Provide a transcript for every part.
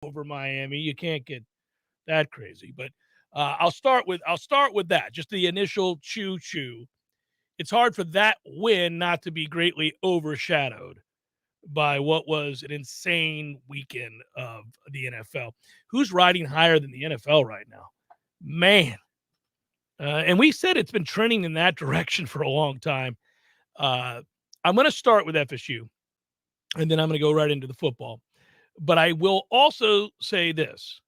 over Miami. You can't get that crazy. But I'll start with that. Just the initial choo-choo. It's hard for that win not to be greatly overshadowed by what was an insane weekend of the NFL. Who's riding higher than the NFL right now? Man. And we said it's been trending in that direction for a long time. I'm going to start with FSU, and then I'm going to go right into the football. But I will also say this.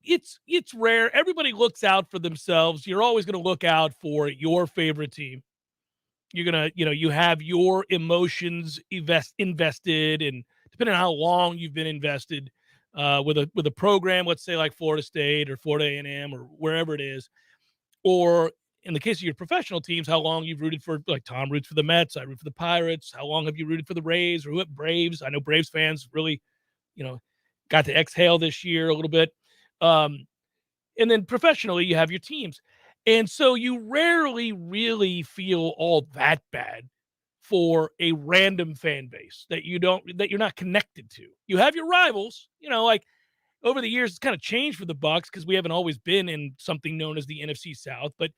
It's rare. Everybody looks out for themselves. You're always going to look out for your favorite team. You're going to, you have your emotions invested, and depending on how long you've been invested with a program, let's say like Florida State or Florida A&M or wherever it is, or in the case of your professional teams, how long you've rooted for, like Tom roots for the Mets, I root for the Pirates. How long have you rooted for the Rays or Braves? I know Braves fans really, got to exhale this year a little bit. And then professionally, you have your teams. And so you rarely really feel all that bad for a random fan base that you're not connected to. You have your rivals, like over the years, it's kind of changed for the Bucs because we haven't always been in something known as the NFC South. But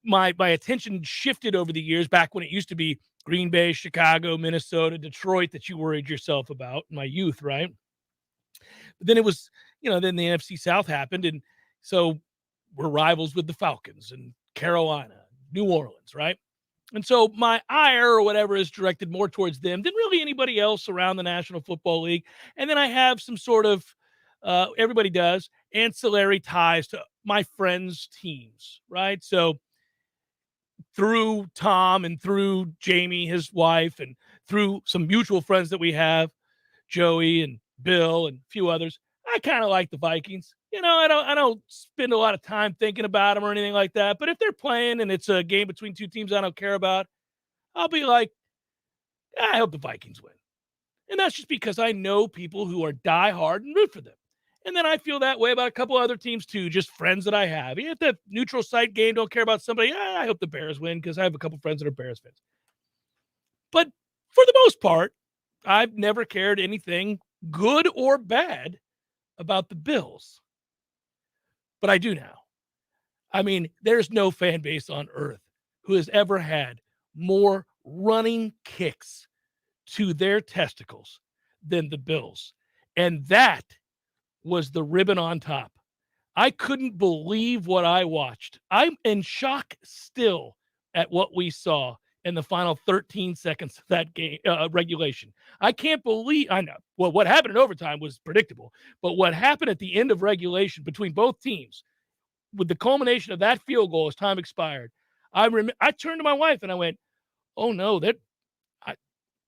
my attention shifted over the years back when it used to be Green Bay, Chicago, Minnesota, Detroit that you worried yourself about in my youth, right? But then it was, then the NFC South happened. And so we're rivals with the Falcons and Carolina, New Orleans, right? And so my ire or whatever is directed more towards them than really anybody else around the National Football League. And then I have some sort of, everybody does, ancillary ties to my friends' teams, right? So through Tom and through Jamie, his wife, and through some mutual friends that we have, Joey and Bill and a few others, I kind of like the Vikings. I don't spend a lot of time thinking about them or anything like that. But if they're playing and it's a game between two teams I don't care about, I'll be like, I hope the Vikings win. And that's just because I know people who are diehard and root for them. And then I feel that way about a couple other teams too, just friends that I have. If the neutral site game don't care about somebody, I hope the Bears win because I have a couple friends that are Bears fans. But for the most part, I've never cared anything good or bad about the Bills. But I do now. I mean, there's no fan base on earth who has ever had more running kicks to their testicles than the Bills. And that was the ribbon on top. I couldn't believe what I watched. I'm in shock still at what we saw in the final 13 seconds of that game regulation. I can't believe, I know, well, what happened in overtime was predictable, but what happened at the end of regulation between both teams with the culmination of that field goal as time expired, I turned to my wife and I went, oh no, they're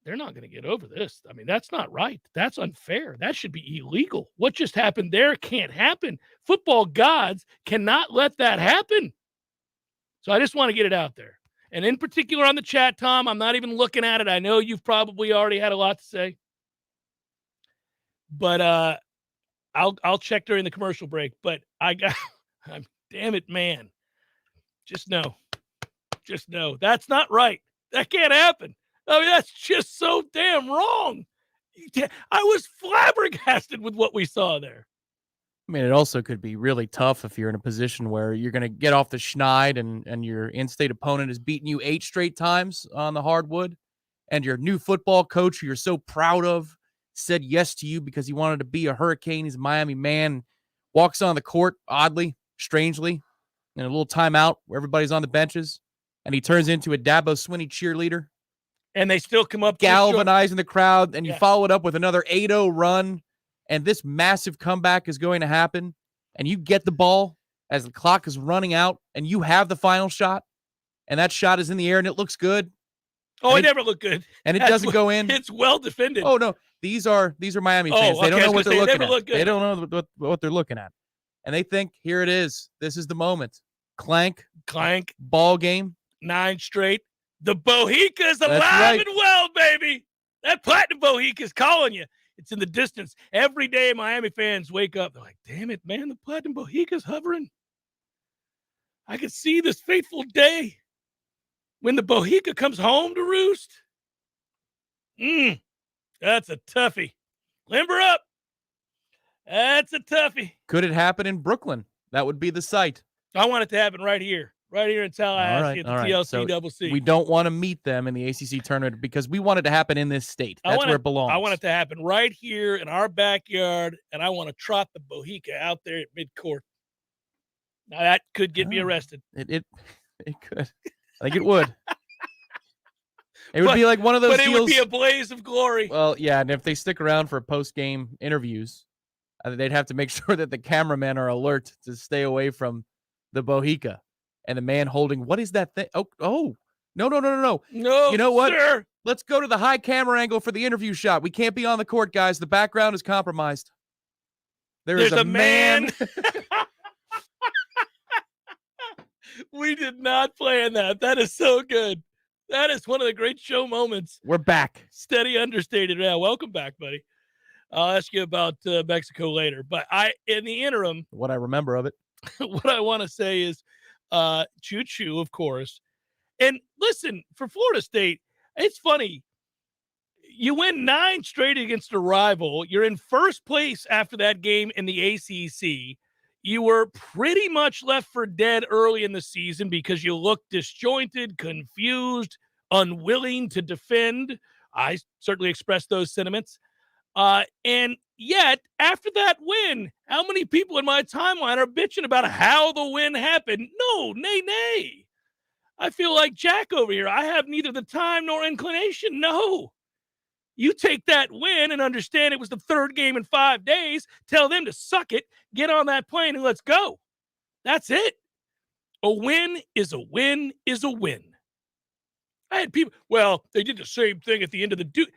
not going to get over this. I mean, that's not right. That's unfair. That should be illegal. What just happened there can't happen. Football gods cannot let that happen. So I just want to get it out there. And in particular on the chat, Tom, I'm not even looking at it. I know you've probably already had a lot to say. But I'll check during the commercial break. But damn it, man. Just know. That's not right. That can't happen. I mean, that's just so damn wrong. I was flabbergasted with what we saw there. I mean, it also could be really tough if you're in a position where you're going to get off the schneid and your in-state opponent has beaten you 8 straight times on the hardwood, and your new football coach who you're so proud of said yes to you because he wanted to be a Hurricane. He's a Miami man. Walks on the court, oddly, strangely, in a little timeout where everybody's on the benches, and he turns into a Dabo Swinney cheerleader. And they still come up galvanizing the crowd, and you follow it up with another 8-0 run, and this massive comeback is going to happen, and you get the ball as the clock is running out, and you have the final shot, and that shot is in the air, and it looks good. Oh, it never looked good. And it doesn't go in. It's well defended. Oh, no. These are Miami fans. They don't know what they're looking at. They don't know what they're looking at. And they think, here it is. This is the moment. Clank. Ball game. 9 straight. The Bohica's alive and well, baby. That platinum Bohica's calling you. It's in the distance. Every day Miami fans wake up. They're like, damn it, man, the platinum Bohica's hovering. I can see this fateful day when the Bohica comes home to roost. That's a toughie. Limber up. That's a toughie. Could it happen in Brooklyn? That would be the site. I want it to happen right here in Tallahassee at the TLC So Double C. we don't want to meet them in the ACC tournament because we want it to happen in this state. That's where it belongs. I want it to happen right here in our backyard, and I want to trot the Bohica out there at midcourt. Now, that could get me arrested. It could. I think it would. It would be like one of those deals. But it would be a blaze of glory. Well, yeah, and if they stick around for post-game interviews, they'd have to make sure that the cameramen are alert to stay away from the Bohica. And the man holding, what is that thing? Oh, no. No, you know what? Sir. Let's go to the high camera angle for the interview shot. We can't be on the court, guys. The background is compromised. There's a man. We did not plan that. That is so good. That is one of the great show moments. We're back. Steady understated. Yeah, welcome back, buddy. I'll ask you about Mexico later. But in the interim, what I remember of it, what I want to say is choo-choo, of course. And listen, for Florida State, it's funny. You win 9 straight against a rival. You're in first place after that game in the ACC. You were pretty much left for dead early in the season because you looked disjointed, confused, unwilling to defend. I certainly expressed those sentiments. And yet, after that win, how many people in my timeline are bitching about how the win happened? No, nay. I feel like Jack over here. I have neither the time nor inclination. No. You take that win and understand it was the third game in 5 days. Tell them to suck it, get on that plane, and let's go. That's it. A win is a win is a win. I had people, well, they did the same thing at the end of the Duke.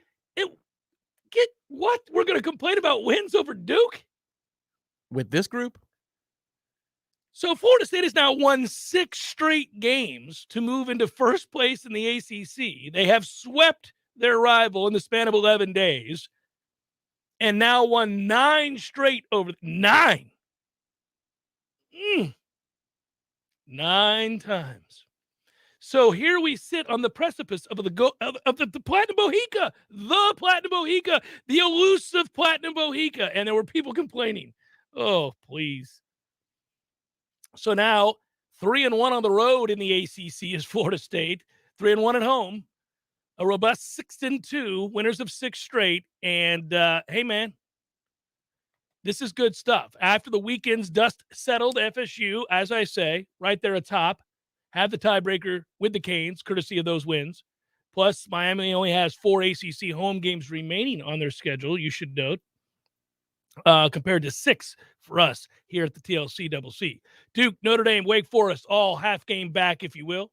Get what? We're going to complain about wins over Duke? With this group? So Florida State has now won 6 straight games to move into first place in the ACC. They have swept their rival in the span of 11 days and now won 9 straight over 9. 9 times. So here we sit on the precipice of the Platinum Bohica, the elusive Platinum Bohica. And there were people complaining. Oh, please. So now 3-1 on the road in the ACC is Florida State, 3-1 at home. A robust 6-2, winners of 6 straight. And, hey, man, this is good stuff. After the weekend's dust settled, FSU, as I say, right there atop, have the tiebreaker with the Canes, courtesy of those wins. Plus, Miami only has 4 ACC home games remaining on their schedule, you should note, compared to 6 for us here at the TLC Double C. Duke, Notre Dame, Wake Forest, all half game back, if you will.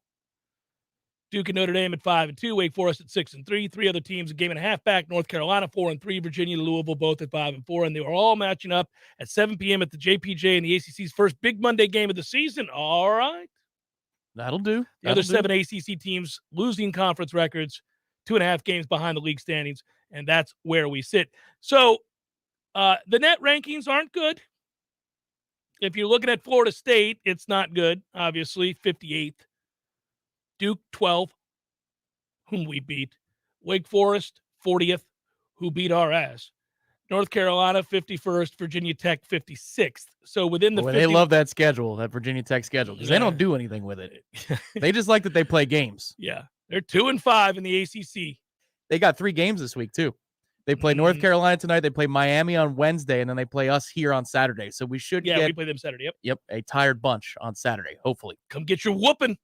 Duke and Notre Dame at 5-2, Wake Forest at 6-3. 3 other teams a game and a half back. North Carolina 4-3, Virginia, Louisville both at 5-4, and they were all matching up at 7 p.m. at the JPJ in the ACC's first big Monday game of the season. All right, that'll do. The other 7 ACC teams losing conference records, 2.5 games behind the league standings, and that's where we sit. So the net rankings aren't good. If you're looking at Florida State, it's not good. Obviously, 58th. Duke, 12th, whom we beat. Wake Forest, 40th, who beat our ass. North Carolina, 51st. Virginia Tech, 56th. So within the they love that schedule, that Virginia Tech schedule, because they don't do anything with it. They just like that they play games. Yeah. They're 2-5 in the ACC. They got 3 games this week, too. They play North Carolina tonight. They play Miami on Wednesday, and then they play us here on Saturday. So we should we play them Saturday. Yep, a tired bunch on Saturday, hopefully. Come get your whooping.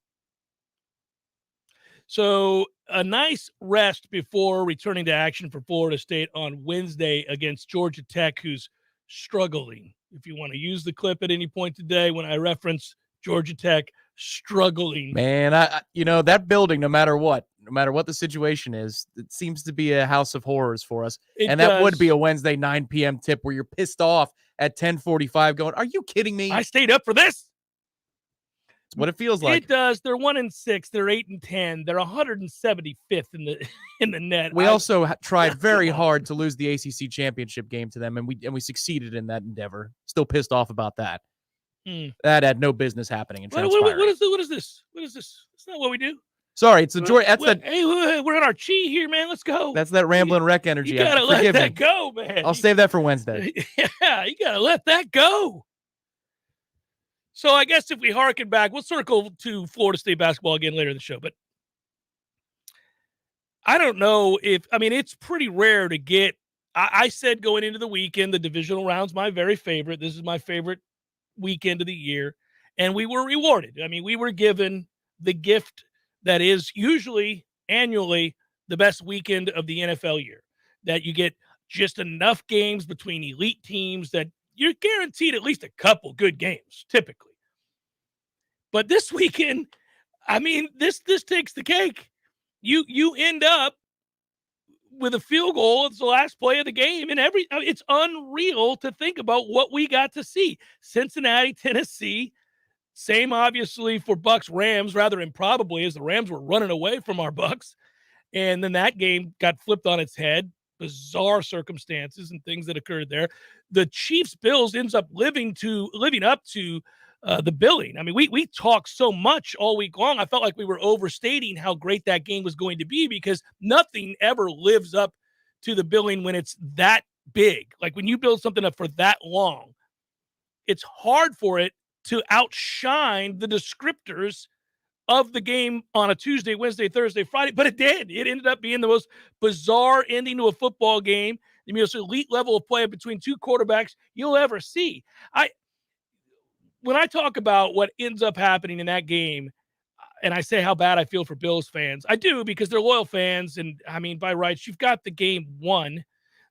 So a nice rest before returning to action for Florida State on Wednesday against Georgia Tech, who's struggling. If you want to use the clip at any point today when I reference Georgia Tech struggling. Man, that building, no matter what the situation is, it seems to be a house of horrors for us. That would be a Wednesday 9 p.m. tip where you're pissed off at 10:45 going, are you kidding me? I stayed up for this. It's what it feels like. It does. They're 1-6. They're 8-10. They're 175th in the net. We also tried very hard to lose the ACC championship game to them, and we succeeded in that endeavor. Still pissed off about that. That had no business happening. And what is this? What is this? It's not what we do. Sorry, it's a joy. Hey, we're on our chi here, man. Let's go. That's that rambling wreck energy. You gotta let that go, man. I'll save that for Wednesday. Yeah, you gotta let that go. So I guess if we harken back, we'll circle to Florida State basketball again later in the show. But I don't know it's pretty rare to get. I said going into the weekend, the divisional round's my very favorite. This is my favorite weekend of the year. And we were rewarded. We were given the gift that is usually annually the best weekend of the NFL year, that you get just enough games between elite teams that you're guaranteed at least a couple good games, typically. But this weekend, this takes the cake. You end up with a field goal. It's the last play of the game, and it's unreal to think about what we got to see. Cincinnati, Tennessee. Same, obviously, for Bucks Rams, rather improbably, as the Rams were running away from our Bucks. And then that game got flipped on its head. Bizarre circumstances and things that occurred there. The Chiefs Bills ends up living up to the billing. We talked so much all week long. I felt like we were overstating how great that game was going to be, because nothing ever lives up to the billing when it's that big. Like when you build something up for that long, it's hard for it to outshine the descriptors of the game on a Tuesday, Wednesday, Thursday, Friday. But it did. It ended up being the most bizarre ending to a football game, the most elite level of play between two quarterbacks you'll ever see. When I talk about what ends up happening in that game, and I say how bad I feel for Bills fans, I do, because they're loyal fans. And by rights, you've got the game won.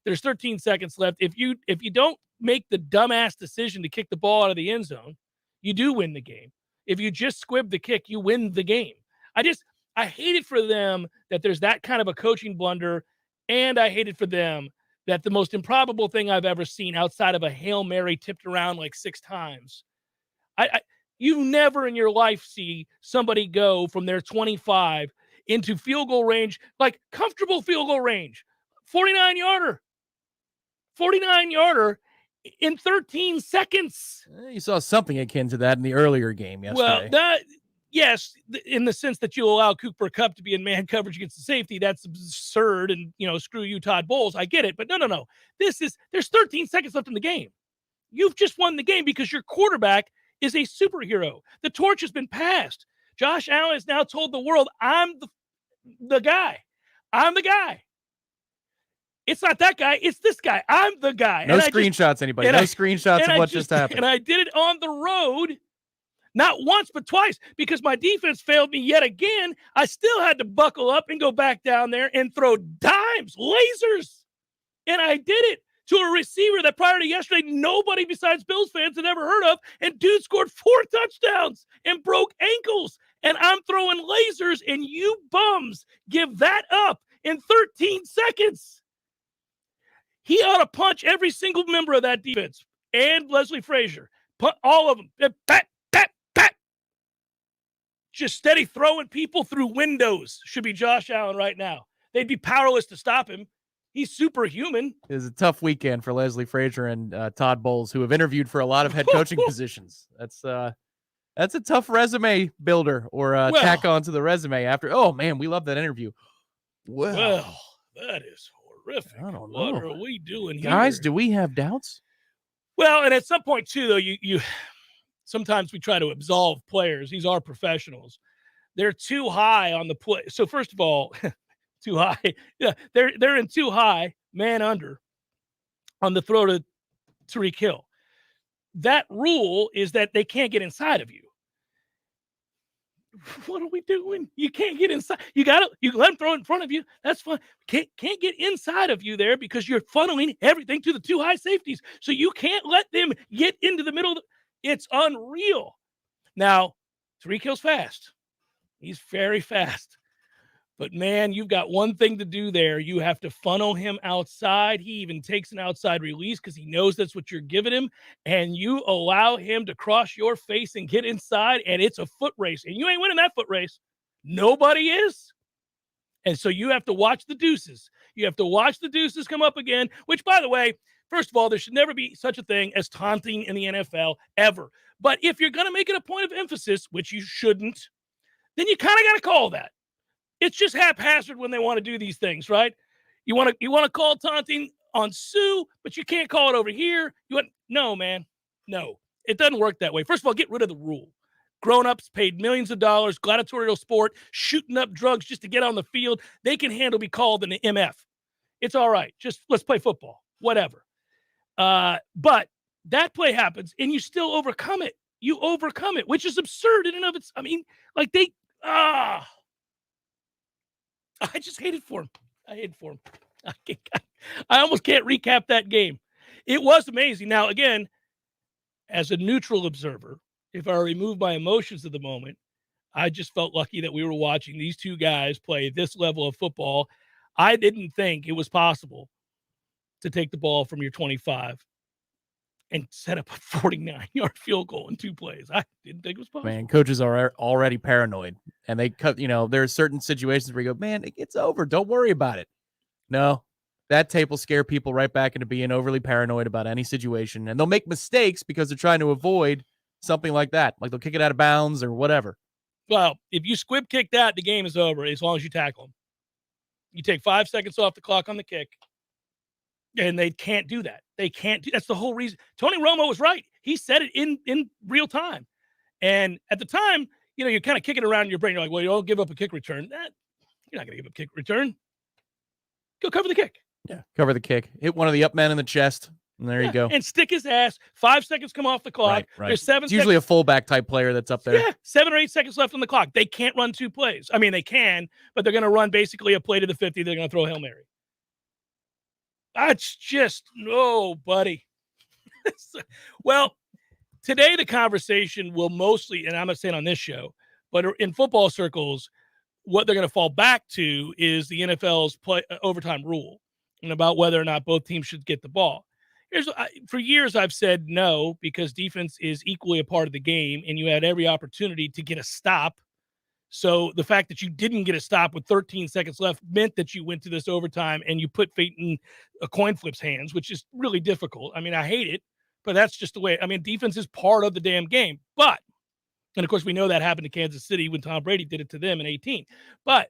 There's 13 seconds left. If you don't make the dumbass decision to kick the ball out of the end zone, you do win the game. If you just squib the kick, you win the game. I hate it for them that there's that kind of a coaching blunder. And I hate it for them that the most improbable thing I've ever seen outside of a Hail Mary tipped around like 6 times. You never in your life see somebody go from their 25 into field goal range, like comfortable field goal range, 49-yarder in 13 seconds. You saw something akin to that in the earlier game yesterday. Well, yes, in the sense that you allow Cooper Kupp to be in man coverage against the safety, that's absurd. And, screw you, Todd Bowles. I get it. But no. There's 13 seconds left in the game. You've just won the game because your quarterback is a superhero. The torch has been passed. Josh Allen has now told the world, I'm the guy. I'm the guy. It's not that guy. It's this guy. I'm the guy. No screenshots, anybody. No screenshots of what just happened. And I did it on the road, not once, but twice, because my defense failed me yet again. I still had to buckle up and go back down there and throw dimes, lasers. And I did it to a receiver that prior to yesterday, nobody besides Bills fans had ever heard of. And dude scored 4 touchdowns and broke ankles. And I'm throwing lasers, and you bums give that up in 13 seconds. He ought to punch every single member of that defense and Leslie Frazier. All of them. Pat. Just steady throwing people through windows should be Josh Allen right now. They'd be powerless to stop him. He's superhuman. It was a tough weekend for Leslie Frazier and Todd Bowles, who have interviewed for a lot of head coaching positions. That's a tough resume builder or tack on to the resume after. Oh, man, we love that interview. Well, that is horrific. I don't know. What are we doing here? Guys, do we have doubts? Well, and at some point, too, though, you sometimes we try to absolve players. These are professionals. They're too high on the play. So, first of all, too high. Yeah, they're in too high, man under, on the throw to Tyreek Hill. That rule is that they can't get inside of you. What are we doing? You can't get inside. You let them throw it in front of you. That's fine. Can't get inside of you there because you're funneling everything to the 2 high safeties. So you can't let them get into the middle. It's unreal. Now, Tyreek Hill's fast. He's very fast. But, man, you've got one thing to do there. You have to funnel him outside. He even takes an outside release because he knows that's what you're giving him. And you allow him to cross your face and get inside, and it's a foot race. And you ain't winning that foot race. Nobody is. And so you have to watch the deuces. You have to watch the deuces come up again, which, by the way, first of all, there should never be such a thing as taunting in the NFL ever. But if you're going to make it a point of emphasis, which you shouldn't, then you kind of got to call that. It's just haphazard when they want to do these things, right? You want to call taunting on Sue, but you can't call it over here. No, man. No. It doesn't work that way. First of all, get rid of the rule. Grown-ups paid millions of dollars, gladiatorial sport, shooting up drugs just to get on the field. They can handle be called an MF. It's all right. Just let's play football. Whatever. But that play happens, and you still overcome it. You overcome it, which is absurd in and of itself. I mean, like I just hated for him. I hated for him. I almost can't recap that game. It was amazing. Now, again, as a neutral observer, if I remove my emotions at the moment, I just felt lucky that we were watching these two guys play this level of football. I didn't think it was possible to take the ball from your 25 and set up a 49-yard field goal in 2 plays. I didn't think it was possible. Man, coaches are already paranoid, and they cut. There are certain situations where you go, man, it's over. Don't worry about it. No, that tape will scare people right back into being overly paranoid about any situation, and they'll make mistakes because they're trying to avoid something like that. Like they'll kick it out of bounds or whatever. Well, if you squib kick that, the game is over as long as you tackle them. You take 5 seconds off the clock on the kick, and they can't do that. They can't do. That's the whole reason. Tony Romo was right. He said it in real time. And at the time, you're kind of kicking around in your brain. You're like, well, you don't give up a kick return. You're not going to give up a kick return. Go cover the kick. Yeah, cover the kick. Hit one of the up men in the chest, and there you go. And stick his ass. 5 seconds come off the clock. Right. There's 7 It's usually a fullback type player that's up there. Yeah, 7 or 8 seconds left on the clock. They can't run 2 plays. I mean, they can, but they're going to run basically a play to the 50. They're going to throw a Hail Mary. That's just, no, buddy. Well, today the conversation will mostly, and I'm not saying on this show, but in football circles, what they're going to fall back to is the NFL's overtime rule and about whether or not both teams should get the ball. For years, I've said no, because defense is equally a part of the game, and you had every opportunity to get a stop. So the fact that you didn't get a stop with 13 seconds left meant that you went to this overtime and you put fate in a coin flip's hands, which is really difficult. I mean, I hate it, but that's just the way. I mean, defense is part of the damn game. But, and of course, we know that happened to Kansas City when Tom Brady did it to them in 18. But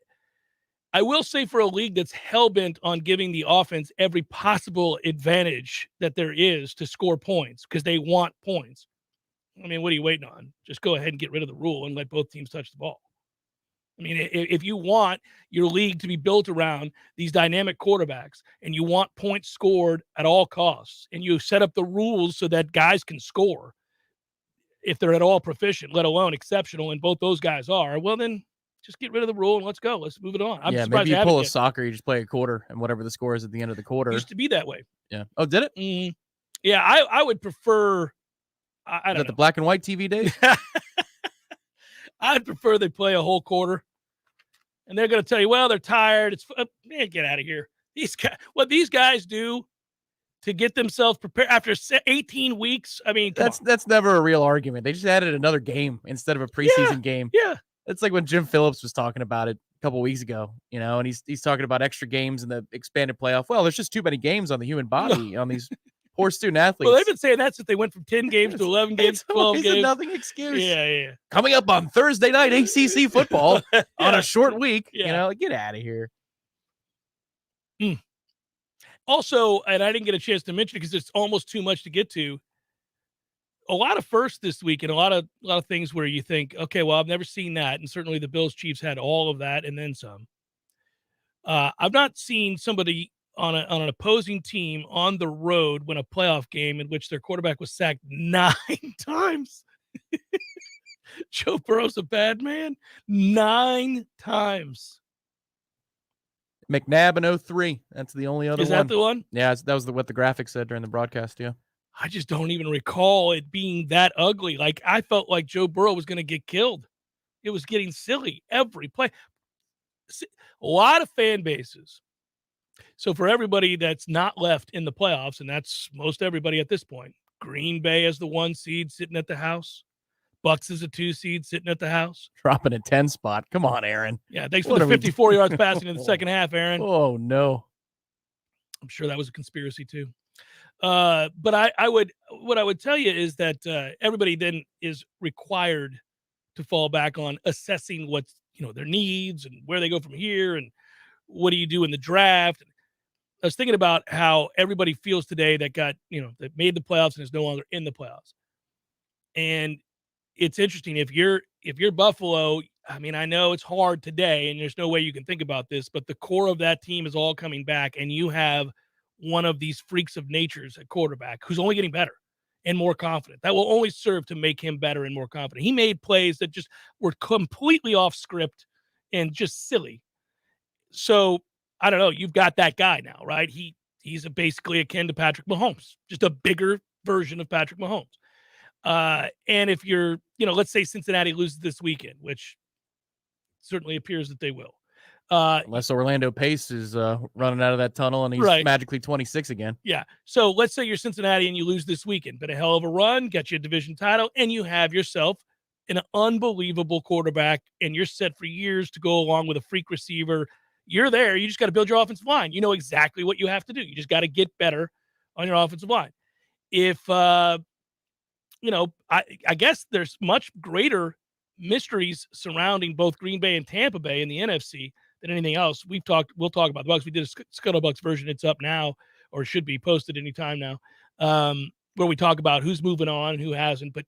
I will say, for a league that's hell-bent on giving the offense every possible advantage that there is to score points, because they want points. I mean, what are you waiting on? Just go ahead and get rid of the rule and let both teams touch the ball. I mean, if you want your league to be built around these dynamic quarterbacks and you want points scored at all costs, and you set up the rules so that guys can score if they're at all proficient, let alone exceptional, and both those guys are, well, then just get rid of the rule and let's go. Let's move it on. I'm surprised maybe you pull a yet. soccer, you just play a quarter, and whatever the score is at the end of the quarter. It used to be that way. Yeah. Oh, did it? Mm-hmm. Yeah, I would prefer. I don't know. The black and white TV days? I'd prefer they play a whole quarter. And they're going to tell you, well, they're tired. It's man, get out of here. What these guys do to get themselves prepared after 18 weeks. I mean, that's never a real argument. They just added another game instead of a preseason game. Yeah. It's like when Jim Phillips was talking about it a couple of weeks ago, and he's talking about extra games in the expanded playoff. Well, there's just too many games on the human body on these poor student athletes. Well, they've been saying that since they went from 10 games to 11 games, 12 games. Nothing excuse. Yeah. Coming up on Thursday night ACC football on a short week. Yeah. Get out of here. Also, and I didn't get a chance to mention it because it's almost too much to get to. A lot of firsts this week, and a lot of things where you think, okay, well, I've never seen that, and certainly the Bills Chiefs had all of that and then some. I've not seen somebody on an opposing team on the road win a playoff game in which their quarterback was sacked 9 times. Joe Burrow's a bad man. 9 times. McNabb in 03. That's the only other one. Is that the one? Yeah, that was what the graphic said during the broadcast, yeah. I just don't even recall it being that ugly. Like, I felt like Joe Burrow was going to get killed. It was getting silly every play. A lot of fan bases. So for everybody that's not left in the playoffs, and that's most everybody at this point, Green Bay as the 1 seed sitting at the house. Bucks as a 2 seed sitting at the house. Dropping a 10 spot. Come on, Aaron. Yeah, thanks for the 54 yards passing in the second half, Aaron. Oh, no. I'm sure that was a conspiracy too. But what I would tell you is that everybody then is required to fall back on assessing what's, their needs and where they go from here and what do you do in the draft. I was thinking about how everybody feels today that got, that made the playoffs and is no longer in the playoffs. And it's interesting. If you're Buffalo, I mean, I know it's hard today and there's no way you can think about this, but the core of that team is all coming back. And you have one of these freaks of natures at quarterback who's only getting better and more confident. That will only serve to make him better and more confident. He made plays that just were completely off script and just silly. So I don't know. You've got that guy now, right? He's basically akin to Patrick Mahomes, just a bigger version of Patrick Mahomes. And if you're, let's say Cincinnati loses this weekend, which certainly appears that they will. Unless Orlando Pace is running out of that tunnel and he's magically 26 again. Yeah. So let's say you're Cincinnati and you lose this weekend. Been a hell of a run, get you a division title, and you have yourself an unbelievable quarterback, and you're set for years to go along with a freak receiver. You're there. You just got to build your offensive line. You know exactly what you have to do. You just got to get better on your offensive line. If, I guess there's much greater mysteries surrounding both Green Bay and Tampa Bay in the NFC than anything else. We'll talk about the Bucs. We did a Scuttlebucks version. It's up now, or should be posted anytime now, where we talk about who's moving on and who hasn't. But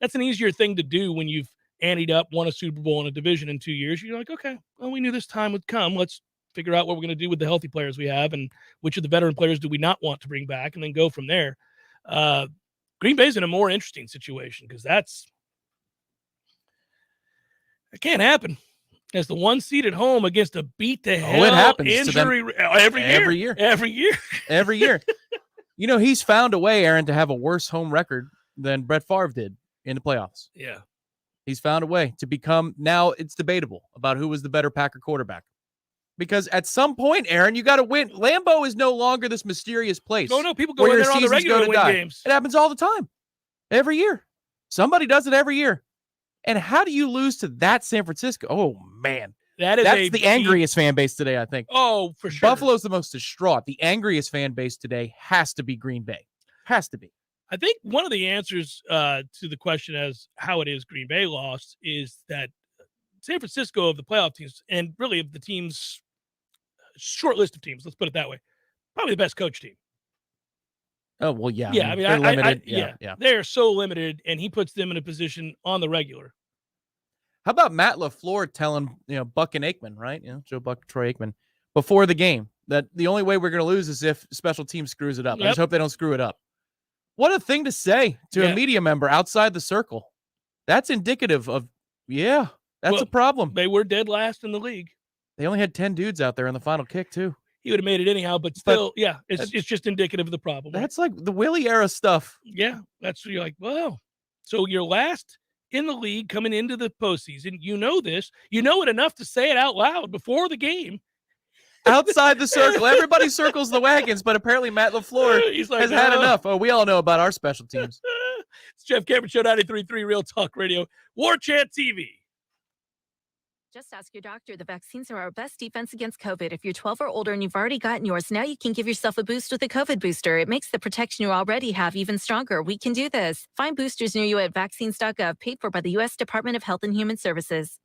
that's an easier thing to do when you've anteed up, won a Super Bowl and a division in 2 years. You're like, okay, well, we knew this time would come. Let's figure out what we're going to do with the healthy players we have and which of the veteran players do we not want to bring back, and then go from there. Green Bay's in a more interesting situation because it can't happen. As the 1 seed at home against a beat to hell it happens injury to them every year. He's found a way, Aaron, to have a worse home record than Brett Favre did in the playoffs. Yeah. He's found a way to become, now it's debatable about who was the better Packer quarterback. Because at some point, Aaron, you got to win. Lambeau is no longer this mysterious place. No, people go in there on the regular to win games. It happens all the time. Every year. Somebody does it every year. And how do you lose to that San Francisco? Oh, man. That's the angriest fan base today, I think. Oh, for sure. Buffalo's the most distraught. The angriest fan base today has to be Green Bay. Has to be. I think one of the answers to the question as how it is Green Bay lost is that San Francisco of the playoff teams, and really of the teams, short list of teams, let's put it that way, probably the best coach team. Oh, well, yeah. Yeah, I mean, they're limited. Yeah. They are so limited, and he puts them in a position on the regular. How about Matt LaFleur telling, Buck and Aikman, right? Joe Buck, Troy Aikman, before the game, that the only way we're going to lose is if special team screws it up. Yep. I just hope they don't screw it up. What a thing to say to a media member outside the circle. That's indicative of, that's a problem. They were dead last in the league. They only had 10 dudes out there in the final kick, too. He would have made it anyhow, but still, it's just indicative of the problem. That's like the Willie era stuff. Yeah, you're like, well, so you're last in the league coming into the postseason. You know this. You know it enough to say it out loud before the game. Outside the circle. Everybody circles the wagons, but apparently Matt LaFleur has had enough. Oh, we all know about our special teams. It's Jeff Cameron Show, 93.3 Real Talk Radio, Warchant TV. Just ask your doctor. The vaccines are our best defense against COVID. If you're 12 or older and you've already gotten yours, now you can give yourself a boost with a COVID booster. It makes the protection you already have even stronger. We can do this. Find boosters near you at vaccines.gov, paid for by the U.S. Department of Health and Human Services.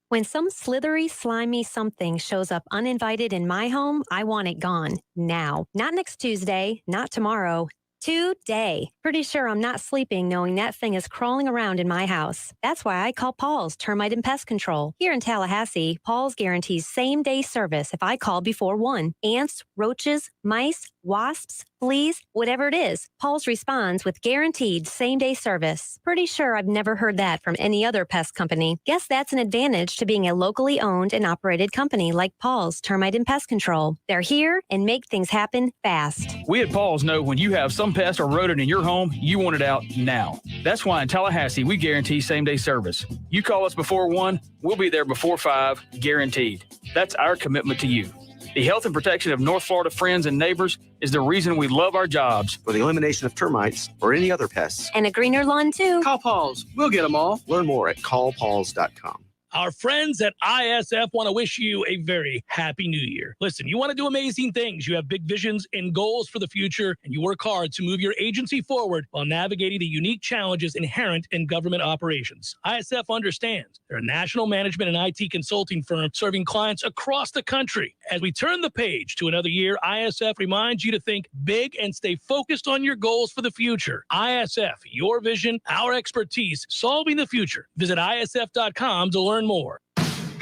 When some slithery, slimy something shows up uninvited in my home, I want it gone. Now. Not next Tuesday, not tomorrow. Today. Pretty sure I'm not sleeping knowing that thing is crawling around in my house. That's why I call Paul's Termite and Pest Control. Here in Tallahassee, Paul's guarantees same-day service if I call before 1. Ants, roaches, mice, wasps, fleas, whatever it is, Paul's responds with guaranteed same-day service. Pretty sure I've never heard that from any other pest company. Guess that's an advantage to being a locally owned and operated company like Paul's Termite and Pest Control. They're here and make things happen fast. We at Paul's know when you have some pest or rodent in your home, you want it out now. That's why in Tallahassee, we guarantee same-day service. You call us before 1, we'll be there before 5, guaranteed. That's our commitment to you. The health and protection of North Florida friends and neighbors is the reason we love our jobs. For the elimination of termites or any other pests. And a greener lawn, too. Call Paul's. We'll get them all. Learn more at callpauls.com. Our friends at ISF want to wish you a very happy new year. Listen, you want to do amazing things. You have big visions and goals for the future, and you work hard to move your agency forward while navigating the unique challenges inherent in government operations. ISF understands. They're a national management and IT consulting firm serving clients across the country. As we turn the page to another year, ISF reminds you to think big and stay focused on your goals for the future. ISF, your vision, our expertise, solving the future. Visit ISF.com to learn more.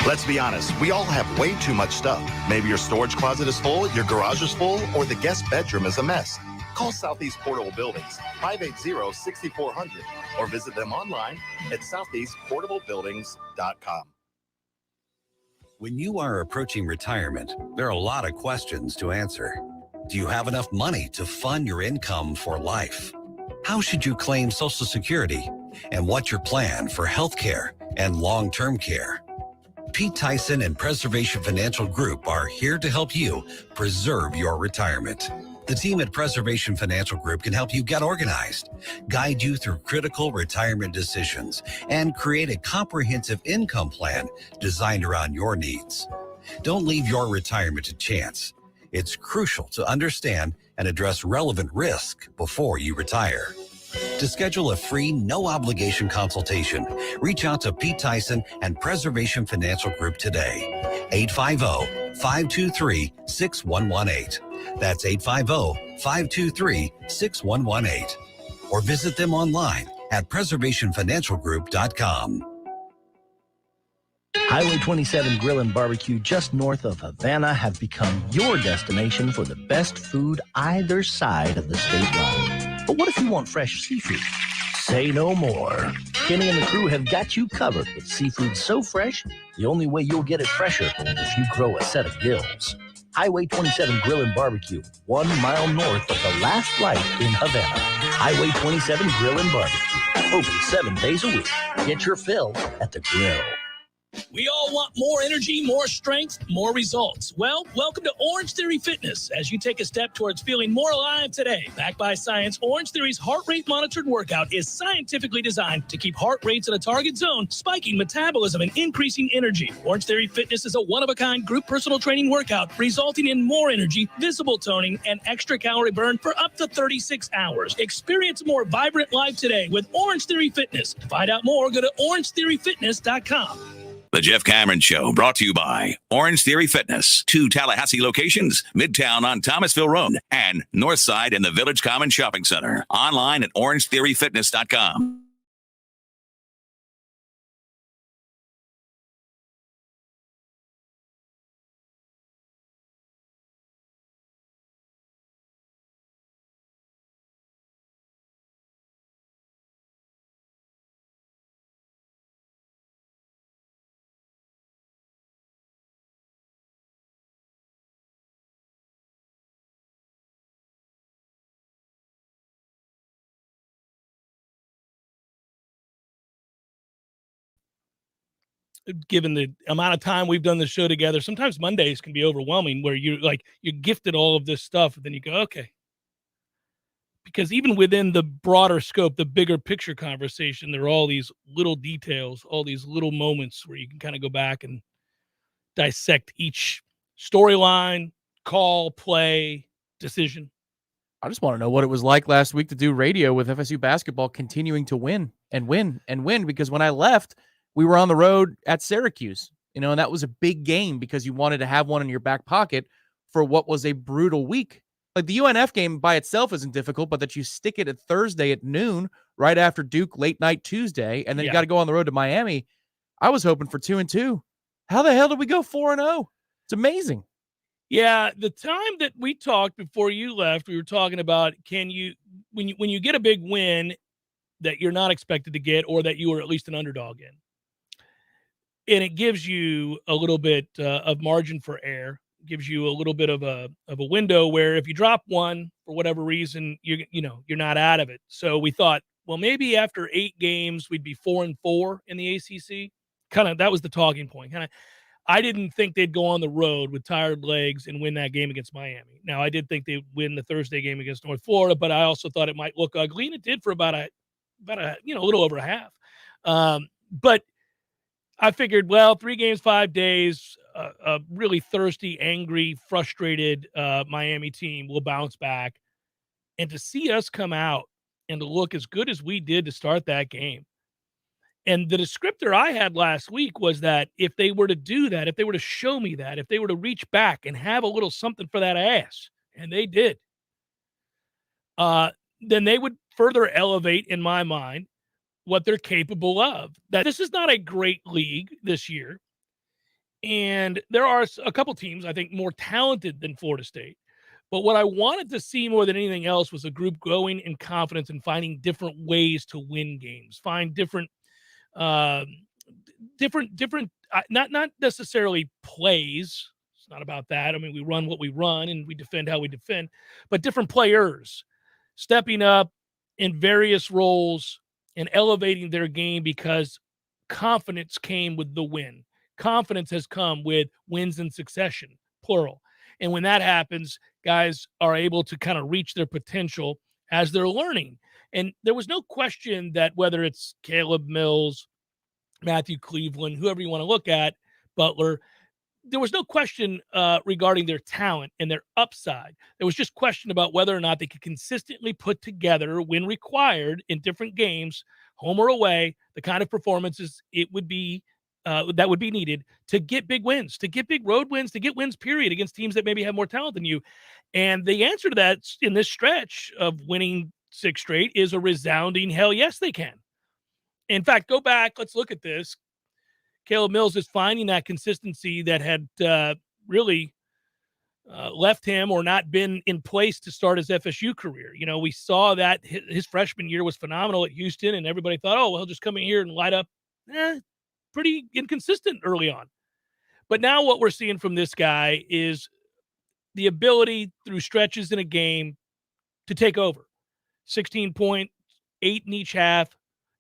Let's be honest, we all have way too much stuff. Maybe your storage closet is full, your garage is full, or the guest bedroom is a mess. Call Southeast Portable Buildings, 580-6400, or visit them online at southeastportablebuildings.com. When you are approaching retirement, there are a lot of questions to answer. Do you have enough money to fund your income for life? How should you claim Social Security? And what's your plan for health care and long-term care? Pete Tyson and Preservation Financial Group are here to help you preserve your retirement. The team at Preservation Financial Group can help you get organized, guide you through critical retirement decisions, and create a comprehensive income plan designed around your needs. Don't leave your retirement to chance. It's crucial to understand and address relevant risk before you retire. To schedule a free, no-obligation consultation, reach out to Pete Tyson and Preservation Financial Group today. 850-523-6118. That's 850-523-6118. Or visit them online at preservationfinancialgroup.com. Highway 27 Grill and Barbecue just north of Havana have become your destination for the best food either side of the state line. But what if you want fresh seafood? Say no more. Kenny and the crew have got you covered with seafood so fresh, the only way you'll get it fresher if you grow a set of gills. Highway 27 Grill and Barbecue, 1 mile north of the last light in Havana. Highway 27 Grill and Barbecue, open 7 days a week. Get your fill at the grill. We all want more energy, more strength, more results. Well, welcome to Orange Theory Fitness as you take a step towards feeling more alive today. Backed by science, Orange Theory's heart rate monitored workout is scientifically designed to keep heart rates in a target zone, spiking metabolism and increasing energy. Orange Theory Fitness is a one-of-a-kind group personal training workout resulting in more energy, visible toning, and extra calorie burn for up to 36 hours. Experience a more vibrant life today with Orange Theory Fitness. To find out more, go to orangetheoryfitness.com. The Jeff Cameron Show, brought to you by Orange Theory Fitness. 2 Tallahassee locations, Midtown on Thomasville Road and Northside in the Village Common Shopping Center. Online at orangetheoryfitness.com. Given the amount of time we've done the show together, sometimes Mondays can be overwhelming where you're gifted all of this stuff. And then you go, okay. Because even within the broader scope, the bigger picture conversation, there are all these little details, all these little moments where you can kind of go back and dissect each storyline, call, play, decision. I just want to know what it was like last week to do radio with FSU basketball continuing to win and win and win, because when I left, we were on the road at Syracuse, and that was a big game because you wanted to have one in your back pocket for what was a brutal week. Like the UNF game by itself isn't difficult, but that you stick it at Thursday at noon right after Duke late night Tuesday, and then you got to go on the road to Miami. I was hoping for 2-2. How the hell did we go 4-0? It's amazing. Yeah, the time that we talked before you left, we were talking about when you get a big win that you're not expected to get, or that you were at least an underdog in, and it gives you a little bit of margin for error, gives you a little bit of a window where if you drop one for whatever reason, you're not out of it. So we thought, well, maybe after 8 games we'd be 4-4 in the ACC. That was the talking point. I didn't think they'd go on the road with tired legs and win that game against Miami. Now, I did think they'd win the Thursday game against North Florida, but I also thought it might look ugly, and it did for about a little over a half. But I figured, well, 3 games, 5 days, a really thirsty, angry, frustrated Miami team will bounce back. And to see us come out and to look as good as we did to start that game. And the descriptor I had last week was that if they were to do that, if they were to show me that, if they were to reach back and have a little something for that ass, and they did, then they would further elevate, in my mind, what they're capable of. That this is not a great league this year. And there are a couple teams, I think, more talented than Florida State. But what I wanted to see more than anything else was a group growing in confidence and finding different ways to win games, find different, not necessarily plays. It's not about that. I mean, we run what we run and we defend how we defend, but different players stepping up in various roles and elevating their game because confidence came with the win. Confidence has come with wins in succession, plural. And when that happens, guys are able to kind of reach their potential as they're learning. And there was no question that whether it's Caleb Mills, Matthew Cleveland, whoever you want to look at, Butler, there was no question regarding their talent and their upside. There was just question about whether or not they could consistently put together, when required in different games, home or away, the kind of performances it would be that would be needed to get big wins, to get big road wins, to get wins, period, against teams that maybe have more talent than you. And the answer to that in this stretch of winning 6 straight is a resounding hell yes, they can. In fact, go back, let's look at this. Caleb Mills is finding that consistency that had really left him or not been in place to start his FSU career. You know, we saw that his freshman year was phenomenal at Houston, and everybody thought, oh, well, he'll just come in here and light up. Pretty inconsistent early on. But now what we're seeing from this guy is the ability through stretches in a game to take over. 16 points, 8 in each half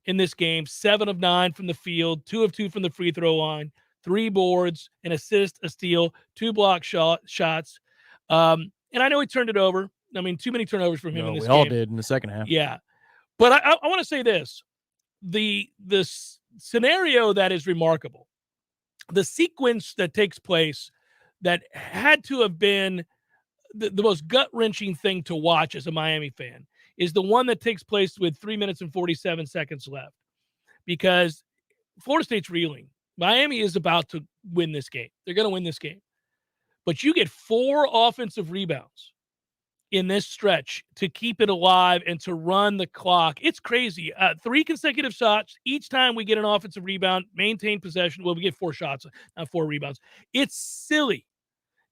in this game, 7 of 9 from the field, 2 of 2 from the free throw line, 3 boards, an assist, a steal, 2 block shots. And I know he turned it over. I mean, too many turnovers from him in this game. We all did in the second half. Yeah. But I want to say this. The scenario that is remarkable, the sequence that takes place that had to have been the most gut-wrenching thing to watch as a Miami fan is the one that takes place with 3 minutes and 47 seconds left, because Florida State's reeling. Miami is about to win this game. They're going to win this game. But you get 4 offensive rebounds in this stretch to keep it alive and to run the clock. It's crazy. 3 consecutive shots. Each time we get an offensive rebound, maintain possession. Well, we get 4 shots, not 4 rebounds. It's silly.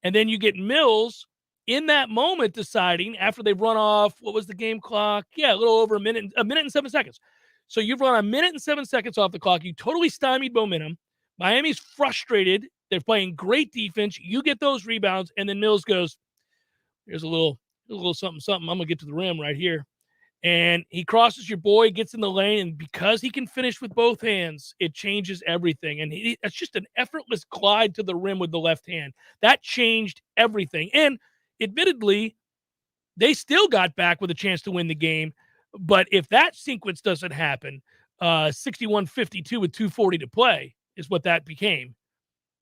And then you get Mills in that moment deciding after they've run off, what was the game clock? Yeah, a little over a minute and 7 seconds. So you've run a minute and 7 seconds off the clock. You totally stymied momentum. Miami's frustrated. They're playing great defense. You get those rebounds, and then Mills goes, here's a little something. I'm going to get to the rim right here. And he crosses your boy, gets in the lane, and because he can finish with both hands, it changes everything. And it's just an effortless glide to the rim with the left hand. That changed everything. And admittedly, they still got back with a chance to win the game. But if that sequence doesn't happen, 61-52 with 2:40 to play is what that became,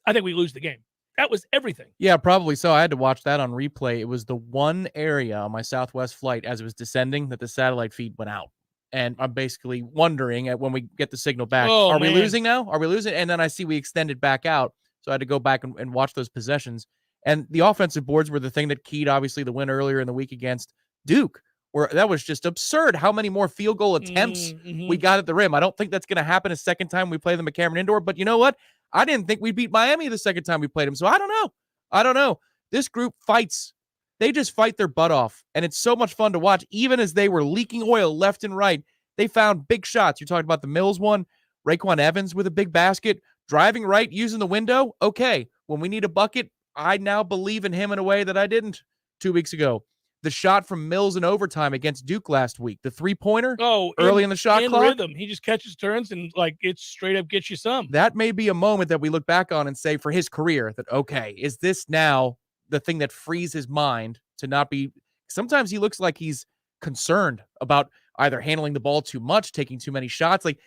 I think we lose the game. That was everything. Yeah, probably so. I had to watch that on replay. It was the one area on my Southwest flight as it was descending that the satellite feed went out. And I'm basically wondering when we get the signal back, are we losing now? Are we losing? And then I see we extended back out. So I had to go back and watch those possessions. And the offensive boards were the thing that keyed, obviously, the win earlier in the week against Duke, where that was just absurd how many more field goal attempts we got at the rim. I don't think that's going to happen a second time we play them at Cameron Indoor. But you know what? I didn't think we beat Miami the second time we played them. So I don't know. This group fights. They just fight their butt off. And it's so much fun to watch. Even as they were leaking oil left and right, they found big shots. You're talking about the Mills one, Raekwon Evans with a big basket, driving right, using the window. Okay, when we need a bucket, I now believe in him in a way that I didn't 2 weeks ago. The shot from Mills in overtime against Duke last week, the 3-pointer early in the shot clock. Rhythm. He just catches turns and it straight up gets you some. That may be a moment that we look back on and say for his career that, okay, is this now the thing that frees his mind to not be – sometimes he looks like he's concerned about either handling the ball too much, taking too many shots. Like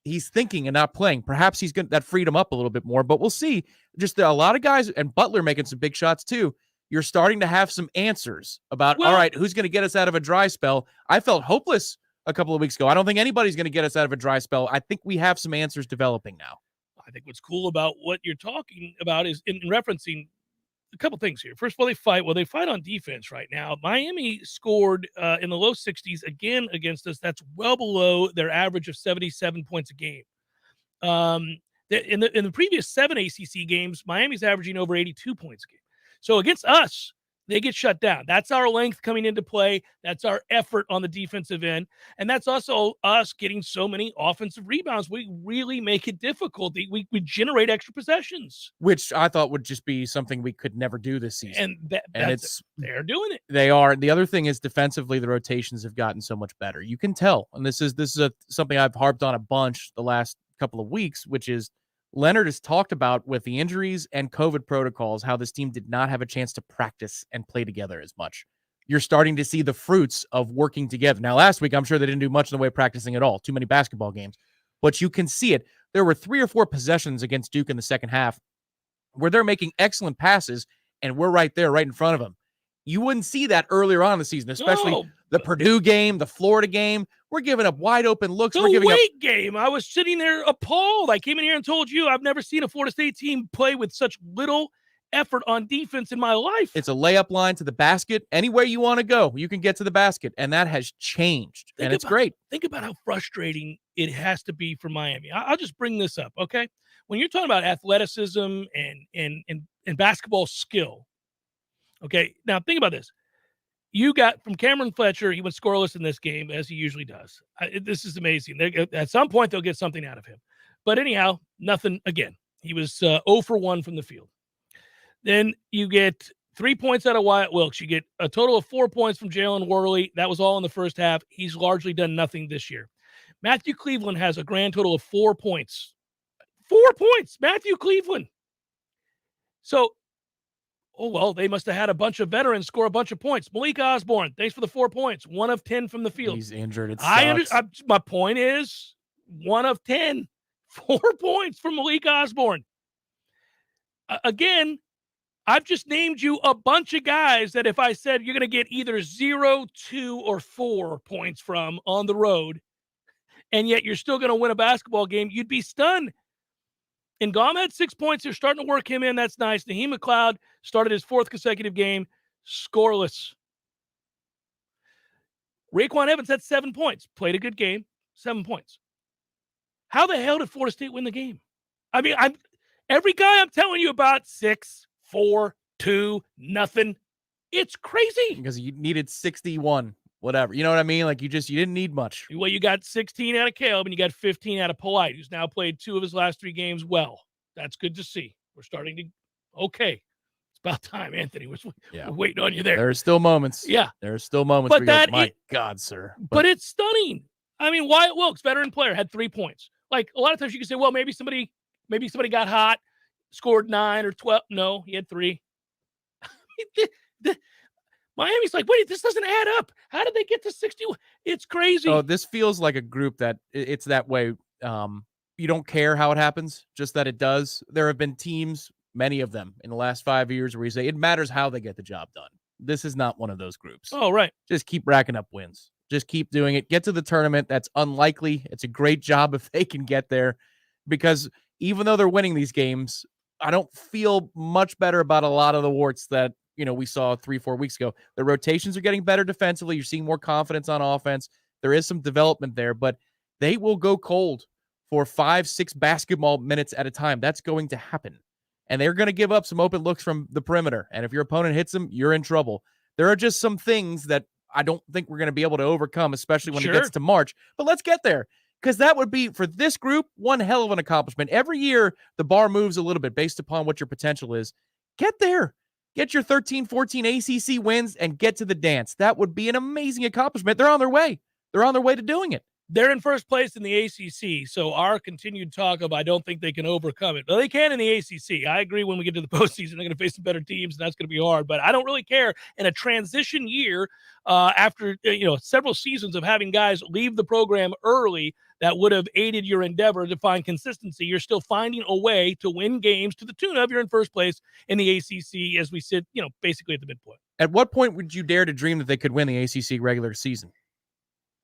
he's thinking and not playing. Perhaps he's going that freed him up a little bit more, but we'll see. Just a lot of guys, and Butler making some big shots too. You're starting to have some answers about, all right, who's going to get us out of a dry spell? I felt hopeless a couple of weeks ago. I don't think anybody's going to get us out of a dry spell. I think we have some answers developing now. I think what's cool about what you're talking about is in referencing a couple things here. First of all, they fight. Well, they fight on defense right now. Miami scored in the low 60s again against us. That's well below their average of 77 points a game. In the previous 7 ACC games, Miami's averaging over 82 points a game. So against us, they get shut down. That's our length coming into play. That's our effort on the defensive end. And that's also us getting so many offensive rebounds. We really make it difficult. We generate extra possessions. Which I thought would just be something we could never do this season. And they're doing it. They are. The other thing is defensively, the rotations have gotten so much better. You can tell. And this is something I've harped on a bunch the last couple of weeks, which is Leonard has talked about with the injuries and COVID protocols, how this team did not have a chance to practice and play together as much. You're starting to see the fruits of working together. Now, last week, I'm sure they didn't do much in the way of practicing at all. Too many basketball games. But you can see it. There were 3 or 4 possessions against Duke in the second half where they're making excellent passes, and we're right there, right in front of them. You wouldn't see that earlier on in the season, especially the Purdue game, the Florida game. We're giving up wide open looks. The Wake game, I was sitting there appalled. I came in here and told you I've never seen a Florida State team play with such little effort on defense in my life. It's a layup line to the basket. Anywhere you want to go, you can get to the basket, and that has changed, and it's great. Think about how frustrating it has to be for Miami. I'll just bring this up, okay? When you're talking about athleticism and basketball skill, okay, now think about this. You got from Cameron Fletcher, he went scoreless in this game, as he usually does. This is amazing. At some point, they'll get something out of him. But anyhow, nothing again. He was 0 for 1 from the field. Then you get 3 points out of Wyatt Wilkes. You get a total of 4 points from Jalen Worley. That was all in the first half. He's largely done nothing this year. Matthew Cleveland has a grand total of 4 points. 4 points, Matthew Cleveland. So, they must have had a bunch of veterans score a bunch of points. Malik Osborne, thanks for the 4 points. 1 of 10 from the field. He's injured. It sucks. My point is 1 of 10. 4 points from Malik Osborne. Again, I've just named you a bunch of guys that if I said you're going to get either 0, 2, or 4 points from on the road, and yet you're still going to win a basketball game, you'd be stunned. And Gom had 6 points. They're starting to work him in. That's nice. Naheem McLeod started his 4th consecutive game scoreless. Raekwon Evans had 7 points. Played a good game. 7 points. How the hell did Florida State win the game? I mean, every guy I'm telling you about, 6, 4, 2, nothing. It's crazy. Because you needed 61. Whatever. You know what I mean? Like, you didn't need much. Well, you got 16 out of Caleb, and you got 15 out of Polite, who's now played 2 of his last 3 games well. That's good to see. We're starting to, okay. It's about time, Anthony. We're waiting on you there. There are still moments. Yeah. There are still moments but where you go, my God, sir. But it's stunning. I mean, Wyatt Wilkes, veteran player, had 3 points. Like, a lot of times you can say, well, maybe somebody got hot, scored 9 or 12. No, he had 3. Miami's like, wait, this doesn't add up. How did they get to 61? It's crazy. Oh, this feels like a group that it's that way. You don't care how it happens, just that it does. There have been teams, many of them, in the last 5 years where you say it matters how they get the job done. This is not one of those groups. Oh, right. Just keep racking up wins. Just keep doing it. Get to the tournament. That's unlikely. It's a great job if they can get there, because even though they're winning these games, I don't feel much better about a lot of the warts that we saw 3-4 weeks ago. The rotations are getting better defensively. You're seeing more confidence on offense. There is some development there, but they will go cold for 5-6 basketball minutes at a time. That's going to happen. And they're going to give up some open looks from the perimeter. And if your opponent hits them, you're in trouble. There are just some things that I don't think we're going to be able to overcome, especially when it gets to March. But let's get there, because that would be, for this group, one hell of an accomplishment. Every year, the bar moves a little bit based upon what your potential is. Get there. Get your 13, 14 ACC wins and get to the dance. That would be an amazing accomplishment. They're on their way. They're on their way to doing it. They're in first place in the ACC, so our continued talk of I don't think they can overcome it. Well, they can in the ACC. I agree when we get to the postseason, they're going to face some better teams, and that's going to be hard. But I don't really care in a transition year after several seasons of having guys leave the program early that would have aided your endeavor to find consistency. You're still finding a way to win games to the tune of you're in first place in the ACC as we sit, basically at the midpoint. At what point would you dare to dream that they could win the ACC regular season?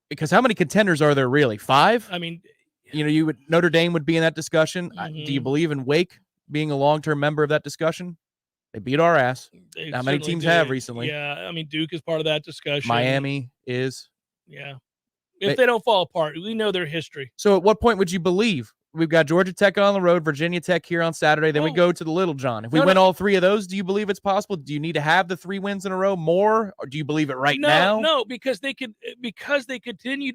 Because how many contenders are there really? 5? I mean, Notre Dame would be in that discussion. Mm-hmm. Do you believe in Wake being a long-term member of that discussion? They beat our ass. How many teams have recently? Yeah, I mean, Duke is part of that discussion. Miami is. Yeah. If they don't fall apart, we know their history. So at what point would you believe? We've got Georgia Tech on the road, Virginia Tech here on Saturday. Then we go to the Little John. If we win all 3 of those, do you believe it's possible? Do you need to have the 3 wins in a row more, or do you believe it now? No, because they could continue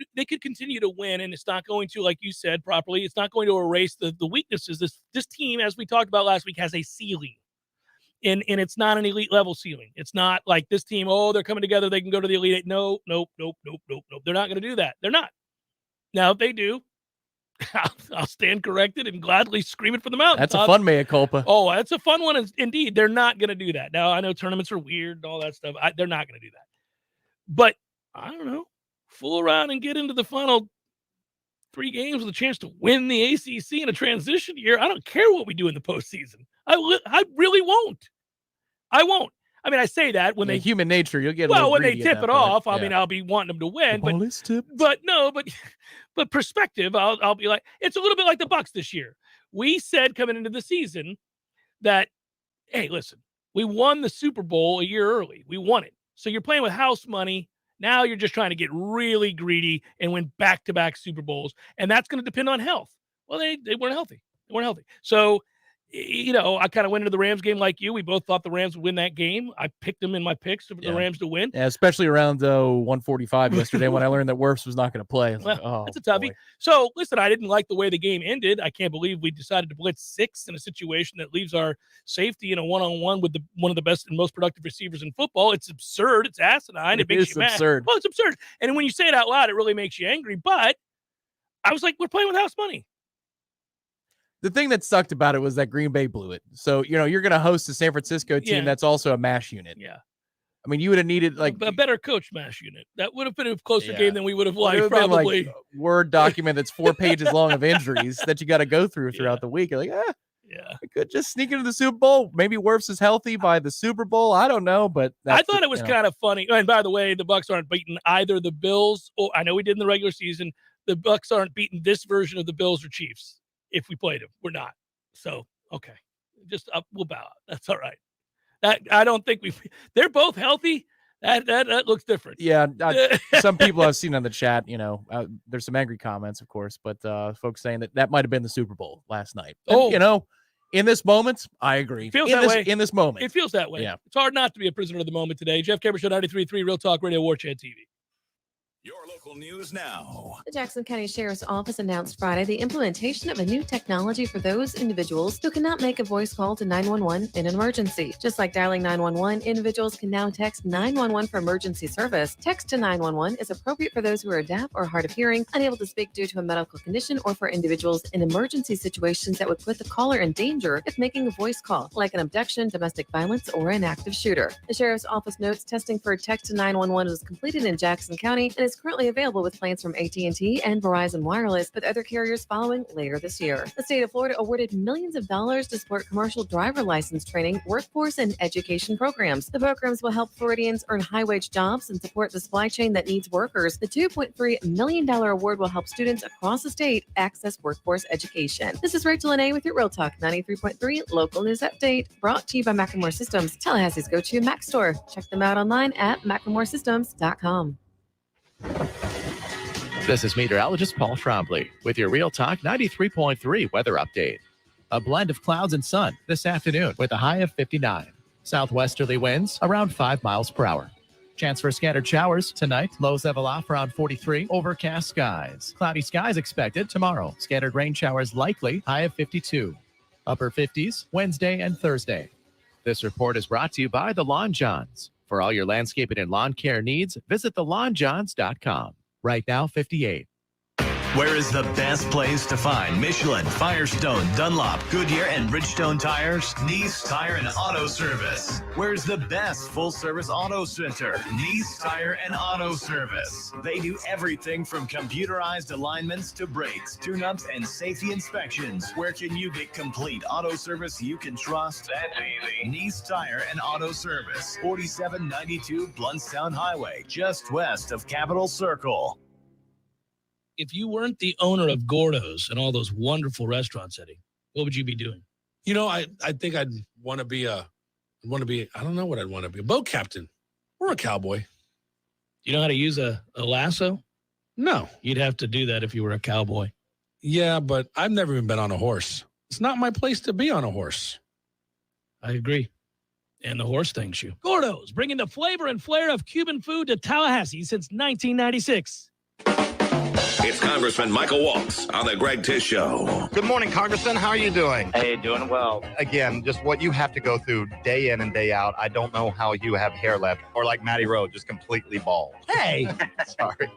to win, and it's not going to, like you said properly, it's not going to erase the weaknesses. This team, as we talked about last week, has a ceiling. And it's not an elite level ceiling. It's not like this team, they're coming together, they can go to the Elite Eight. Nope. They're not going to do that. They're not. Now, if they do, I'll stand corrected and gladly scream it from the mountain. That's a fun mea culpa. Oh, that's a fun one. Indeed, they're not going to do that. Now, I know tournaments are weird and all that stuff. They're not going to do that. But, I don't know, fool around and get into the final 3 games with a chance to win the ACC in a transition year. I don't care what we do in the postseason. I really won't. I won't. I mean, I say that when they human nature, you'll get when they tip it off. I mean, I'll be wanting them to win, but perspective, I'll be like, it's a little bit like the Bucks this year. We said coming into the season that, hey, listen, we won the Super Bowl a year early. We won it. So you're playing with house money. Now you're just trying to get really greedy and win back-to-back Super Bowls, and that's going to depend on health. Well, they weren't healthy. They weren't healthy. So, I kind of went into the Rams game like you. We both thought the Rams would win that game. I picked them in my picks for the Rams to win. Yeah, especially around 145 yesterday when I learned that Wirfs was not going to play. That's a toughie. Boy. So, listen, I didn't like the way the game ended. I can't believe we decided to blitz 6 in a situation that leaves our safety in a one-on-one with one of the best and most productive receivers in football. It's absurd. It's asinine. It makes you mad. Absurd. Well, it's absurd. And when you say it out loud, it really makes you angry. But I was like, we're playing with house money. The thing that sucked about it was that Green Bay blew it. So, you're going to host a San Francisco team that's also a MASH unit. Yeah. I mean, you would have needed a better coach MASH unit. That would have been a closer game than we would have liked, probably. Like a Word document that's 4 pages long of injuries that you got to go through throughout the week. You're like, I could just sneak into the Super Bowl. Maybe Wirfs is healthy by the Super Bowl. I don't know, but I thought it was kind of funny. And by the way, the Bucs aren't beating either the Bills, or I know we did in the regular season. The Bucs aren't beating this version of the Bills or Chiefs. If we played them, we're not. So, okay, just we'll bow out. That's all right. I don't think they're both healthy. That looks different. Yeah. Some people I've seen on the chat, there's some angry comments, of course, but folks saying that might have been the Super Bowl last night. And, in this moment, I agree. Feels that way. In this moment. It feels that way. Yeah. It's hard not to be a prisoner of the moment today. Jeff Cameron Show, 93.3 Real Talk Radio, Warchant TV. Your local news now. The Jackson County Sheriff's Office announced Friday the implementation of a new technology for those individuals who cannot make a voice call to 911 in an emergency. Just like dialing 911, individuals can now text 911 for emergency service. Text to 911 is appropriate for those who are deaf or hard of hearing, unable to speak due to a medical condition, or for individuals in emergency situations that would put the caller in danger if making a voice call, like an abduction, domestic violence, or an active shooter. The Sheriff's Office notes testing for text to 911 was completed in Jackson County and is currently available with plans from AT&T and Verizon Wireless, with other carriers following later this year. The state of Florida awarded millions of dollars to support commercial driver license training, workforce, and education programs. The programs will help Floridians earn high-wage jobs and support the supply chain that needs workers. The $2.3 million award will help students across the state access workforce education. This is Rachel Lene with your Real Talk 93.3 Local News Update, brought to you by Macklemore Systems, Tallahassee's go-to Mac store. Check them out online at MacklemoreSystems.com. This is meteorologist Paul Trombley with your Real Talk 93.3 weather update. A blend of clouds and sun this afternoon with a high of 59. Southwesterly winds around 5 miles per hour. Chance for scattered showers tonight. Lows level off around 43. Overcast skies. Cloudy skies expected tomorrow. Scattered rain showers likely. High of 52. Upper 50s Wednesday and Thursday. This report is brought to you by the Lawn Johns. For all your landscaping and lawn care needs, visit thelawnjohns.com. Right now, 58. Where is the best place to find Michelin, Firestone, Dunlop, Goodyear, and Bridgestone tires? Nice Tire and Auto Service. Where's the best full-service auto center? Nice Tire and Auto Service. They do everything from computerized alignments to brakes, tune-ups, and safety inspections. Where can you get complete auto service you can trust? That's easy. Nice Tire and Auto Service, 4792 Bluntstown Highway, just west of Capitol Circle. If you weren't the owner of Gordo's and all those wonderful restaurants, Eddie, what would you be doing? You know, I think I'd want to be I don't know what I'd want to be, a boat captain or a cowboy. You know how to use a lasso? No. You'd have to do that if you were a cowboy. Yeah, but I've never even been on a horse. It's not my place to be on a horse. I agree. And the horse thanks you. Gordo's, bringing the flavor and flair of Cuban food to Tallahassee since 1996. It's Congressman Michael Waltz on the Greg Tish Show. Good morning, Congressman. How are you doing? Hey, doing well. Again, just what you have to go through day in and day out. I don't know how you have hair left, or like Matty Rowe, just completely bald. Hey, sorry.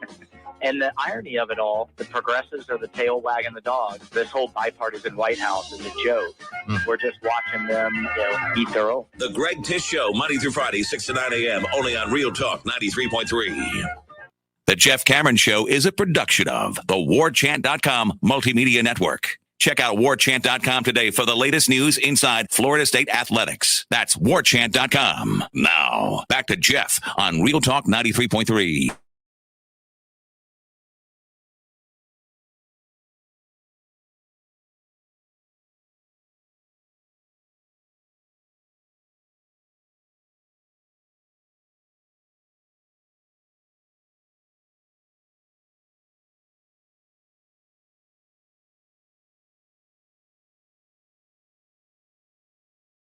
And the irony of it all, the progressives are the tail wagging the dog. This whole bipartisan White House is a joke. We're just watching them, eat their own. The Greg Tish Show, Monday through Friday, 6 to 9 a.m., only on Real Talk 93.3. The Jeff Cameron Show is a production of the Warchant.com Multimedia Network. Check out Warchant.com today for the latest news inside Florida State athletics. That's Warchant.com. Now, back to Jeff on Real Talk 93.3.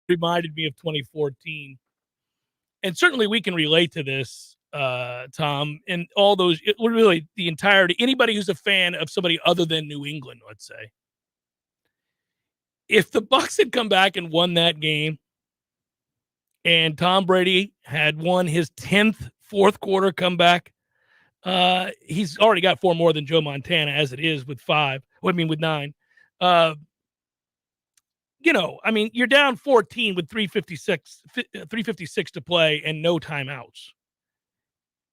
Reminded me of 2014. And certainly we can relate to this, Tom, and all those, really the entirety, anybody who's a fan of somebody other than New England, let's say. If the Bucs had come back and won that game and Tom Brady had won his 10th fourth quarter comeback, he's already got 4 more than Joe Montana as it is with 9. You're down 14 with 3:56 to play and no timeouts.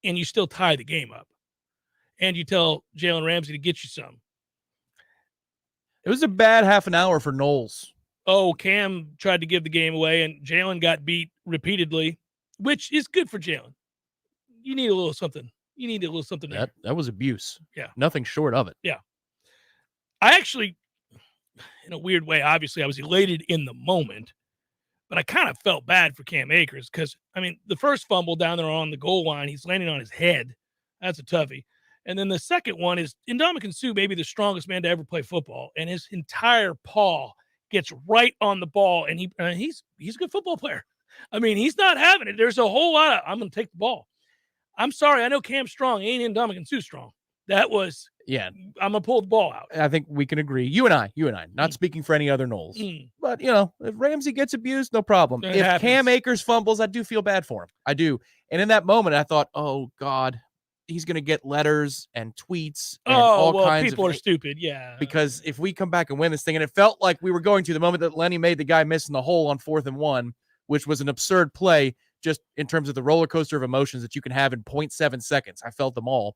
And you still tie the game up. And you tell Jalen Ramsey to get you some. It was a bad half an hour for Noles. Oh, Cam tried to give the game away, and Jalen got beat repeatedly, which is good for Jalen. You need a little something. There. That was abuse. Yeah. Nothing short of it. Yeah. I actually, in a weird way, obviously I was elated in the moment, but I kind of felt bad for Cam Akers because, the first fumble down there on the goal line, he's landing on his head. That's a toughie. And then the second one is Ndamukong Suh, maybe the strongest man to ever play football, and his entire paw gets right on the ball, and he's a good football player. He's not having it. There's a whole lot of, I'm going to take the ball. I'm sorry, I know Cam's strong. Ain't Ndamukong Suh strong. That was, yeah. I'm going to pull the ball out. I think we can agree. You and I, not speaking for any other Noles. But, if Ramsey gets abused, no problem. If happens. Cam Akers fumbles, I do feel bad for him. I do. And in that moment, I thought, oh, God, he's going to get letters and tweets and all kinds of... people are stupid, yeah. Because if we come back and win this thing, and it felt like we were going to the moment that Lenny made the guy miss in the hole on 4th and 1, which was an absurd play just in terms of the roller coaster of emotions that you can have in 0.7 seconds. I felt them all.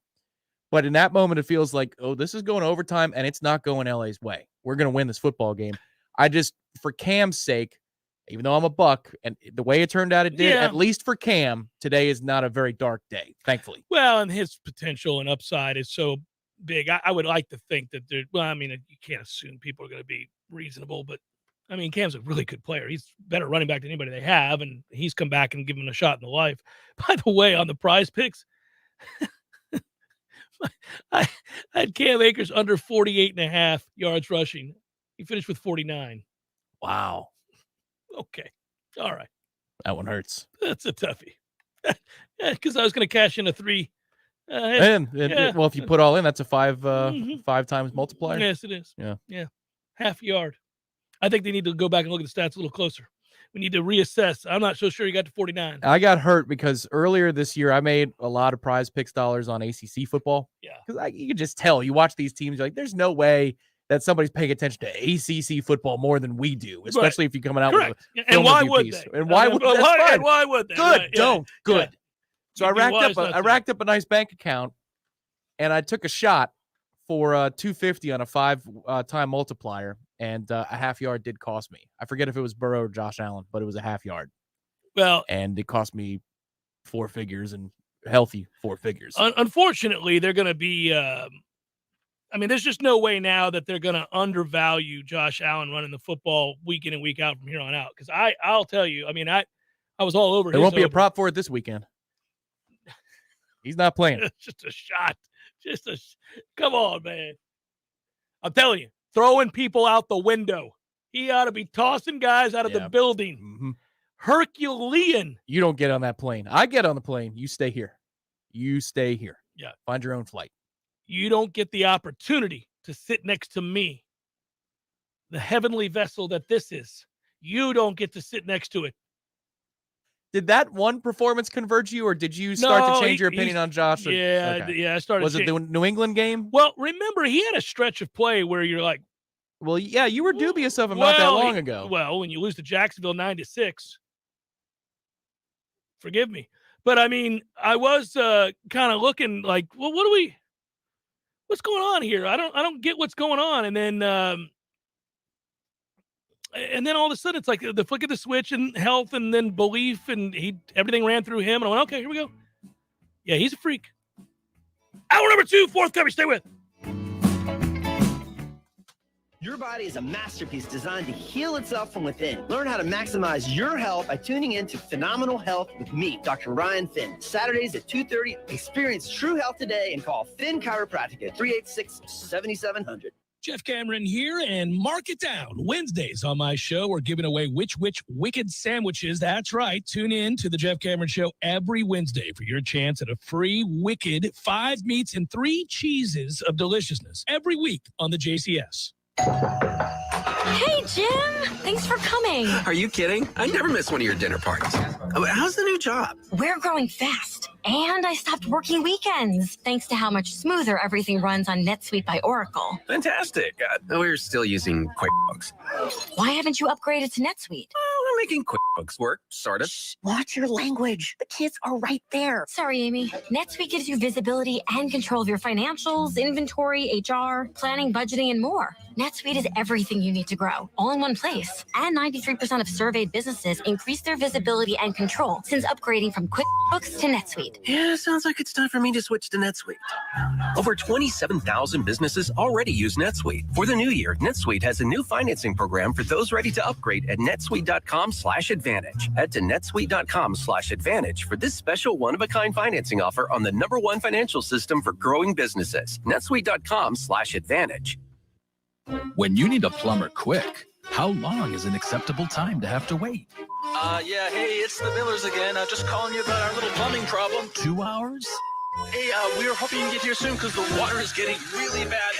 But in that moment, it feels like, oh, this is going overtime, and it's not going LA's way. We're going to win this football game. For Cam's sake, even though I'm a Buck, and the way it turned out it did, at least for Cam, today is not a very dark day, thankfully. Well, and his potential and upside is so big. I would like to think that you can't assume people are going to be reasonable, but, Cam's a really good player. He's better running back than anybody they have, and he's come back and given him a shot in the life. By the way, on the prize picks, I had Cam Akers under 48.5 yards rushing. He finished with 49. Wow. Okay. All right. That one hurts. That's a toughie. Because I was going to cash in a 3. Well, if you put all in, that's a 5 times multiplier. Yes, it is. Yeah. Half yard. I think they need to go back and look at the stats a little closer. We need to reassess. I'm not so sure you got to 49. I got hurt because earlier this year I made a lot of Prize Picks dollars on ACC football. Yeah. Because you can just tell. You watch these teams, you're like, there's no way that somebody's paying attention to ACC football more than we do, especially if you're coming out Correct. with a And why would piece. they? And why would that's fine. And why would they? Good. Right, Don't. Good. Yeah. So You'd be wise not I to. racked up a nice bank account, and I took a shot for $250 on a 5-time multiplier, and a half yard did cost me. I forget if it was Burrow or Josh Allen, but it was a half yard. Well, and it cost me 4 figures and healthy 4 figures. Unfortunately, they're going to be. There's just no way now that they're going to undervalue Josh Allen running the football week in and week out from here on out. Because I'll tell you, I was all over. There won't be a prop for it this weekend. He's not playing. It's just a shot. Come on, man. I'm telling you, throwing people out the window. He ought to be tossing guys out of the building. Mm-hmm. Herculean. You don't get on that plane. I get on the plane. You stay here. Yeah. Find your own flight. You don't get the opportunity to sit next to me, the heavenly vessel that this is. You don't get to sit next to it. Did that one performance convert you, or did you start to change your opinion on Josh? Yeah, I started. Was it the New England game? Well, remember, he had a stretch of play where you're like, well, yeah, you were dubious of him not that long ago. Well, when you lose to Jacksonville 9-6, forgive me. But, I was kind of looking like, well, what's going on here? I don't get what's going on. And then all of a sudden, it's like the flick of the switch and health and then belief, and everything ran through him. And I went, okay, here we go. Yeah, he's a freak. Hour number 2, fourth coverage. Stay with. Your body is a masterpiece designed to heal itself from within. Learn how to maximize your health by tuning in to Phenomenal Health with me, Dr. Ryan Finn. Saturdays at 2:30. Experience true health today and call Finn Chiropractic at 386-7700. Jeff Cameron here, and mark it down. Wednesdays on my show, we're giving away which wicked sandwiches. That's right. Tune in to the Jeff Cameron Show every Wednesday for your chance at a free wicked 5 meats and 3 cheeses of deliciousness every week on the JCS. Hey, Jim. Thanks for coming. Are you kidding? I never miss one of your dinner parties. How's the new job? We're growing fast, and I stopped working weekends thanks to how much smoother everything runs on NetSuite by Oracle. Fantastic. We're still using QuickBooks. Why haven't you upgraded to NetSuite? We're making QuickBooks work, sort of. Shh, watch your language. The kids are right there. Sorry, Amy. NetSuite gives you visibility and control of your financials, inventory, HR, planning, budgeting, and more. NetSuite is everything you need to grow, all in one place. And 93% of surveyed businesses increase their visibility and control since upgrading from QuickBooks to NetSuite. Yeah, sounds like it's time for me to switch to NetSuite. Over 27,000 businesses already use NetSuite. For the new year, NetSuite has a new financing program for those ready to upgrade at netsuite.com/advantage. Head to netsuite.com/advantage for this special one-of-a-kind financing offer on the #1 financial system for growing businesses. netsuite.com/advantage. When you need a plumber quick, how long is an acceptable time to have to wait? Yeah, hey, it's the Millers again. Just calling you about our little plumbing problem. 2 hours? Hey, we were hoping you can get here soon because the water is getting really bad.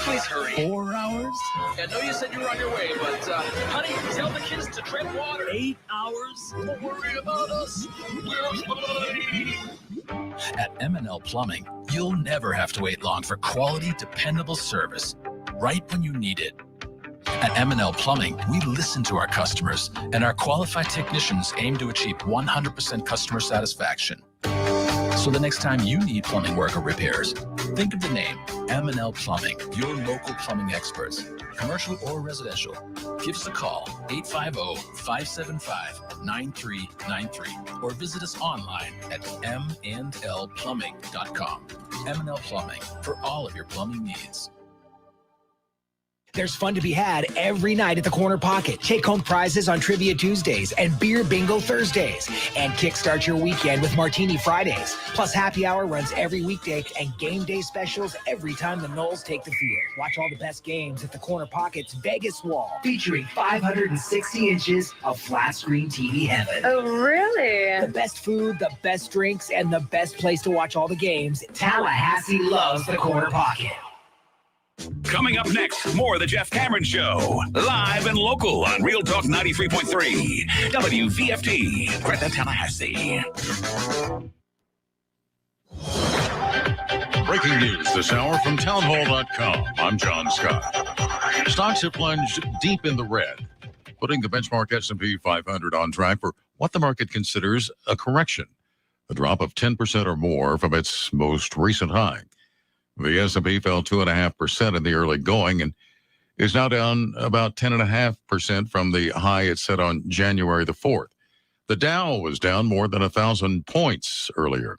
Please hurry. 4 hours? I know you said you were on your way, but, honey, tell the kids to tread water. 8 hours? Don't worry about us. We're fine. At M&L Plumbing, you'll never have to wait long for quality, dependable service right when you need it. At M&L Plumbing, we listen to our customers, and our qualified technicians aim to achieve 100% customer satisfaction. So the next time you need plumbing work or repairs, think of the name M&L Plumbing, your local plumbing experts, commercial or residential. Give us a call, 850-575-9393, or visit us online at mndlplumbing.com. M&L Plumbing, for all of your plumbing needs. There's fun to be had every night at the Corner Pocket. Take home prizes on Trivia Tuesdays and Beer Bingo Thursdays. And kickstart your weekend with Martini Fridays. Plus, happy hour runs every weekday and game day specials every time the Noles take the field. Watch all the best games at the Corner Pocket's Vegas Wall, featuring 560 inches of flat screen TV heaven. Oh, really? The best food, the best drinks, and the best place to watch all the games. Tallahassee loves the Corner Pocket. Coming up next, more of the Jeff Cameron Show. Live and local on Real Talk 93.3. WVFT, Greta, Tallahassee. Breaking news this hour from townhall.com. I'm John Scott. Stocks have plunged deep in the red, putting the benchmark S&P 500 on track for what the market considers a correction, a drop of 10% or more from its most recent high. The S&P fell 2.5% in the early going and is now down about 10.5% from the high it set on January the 4th. The Dow was down more than 1,000 points earlier.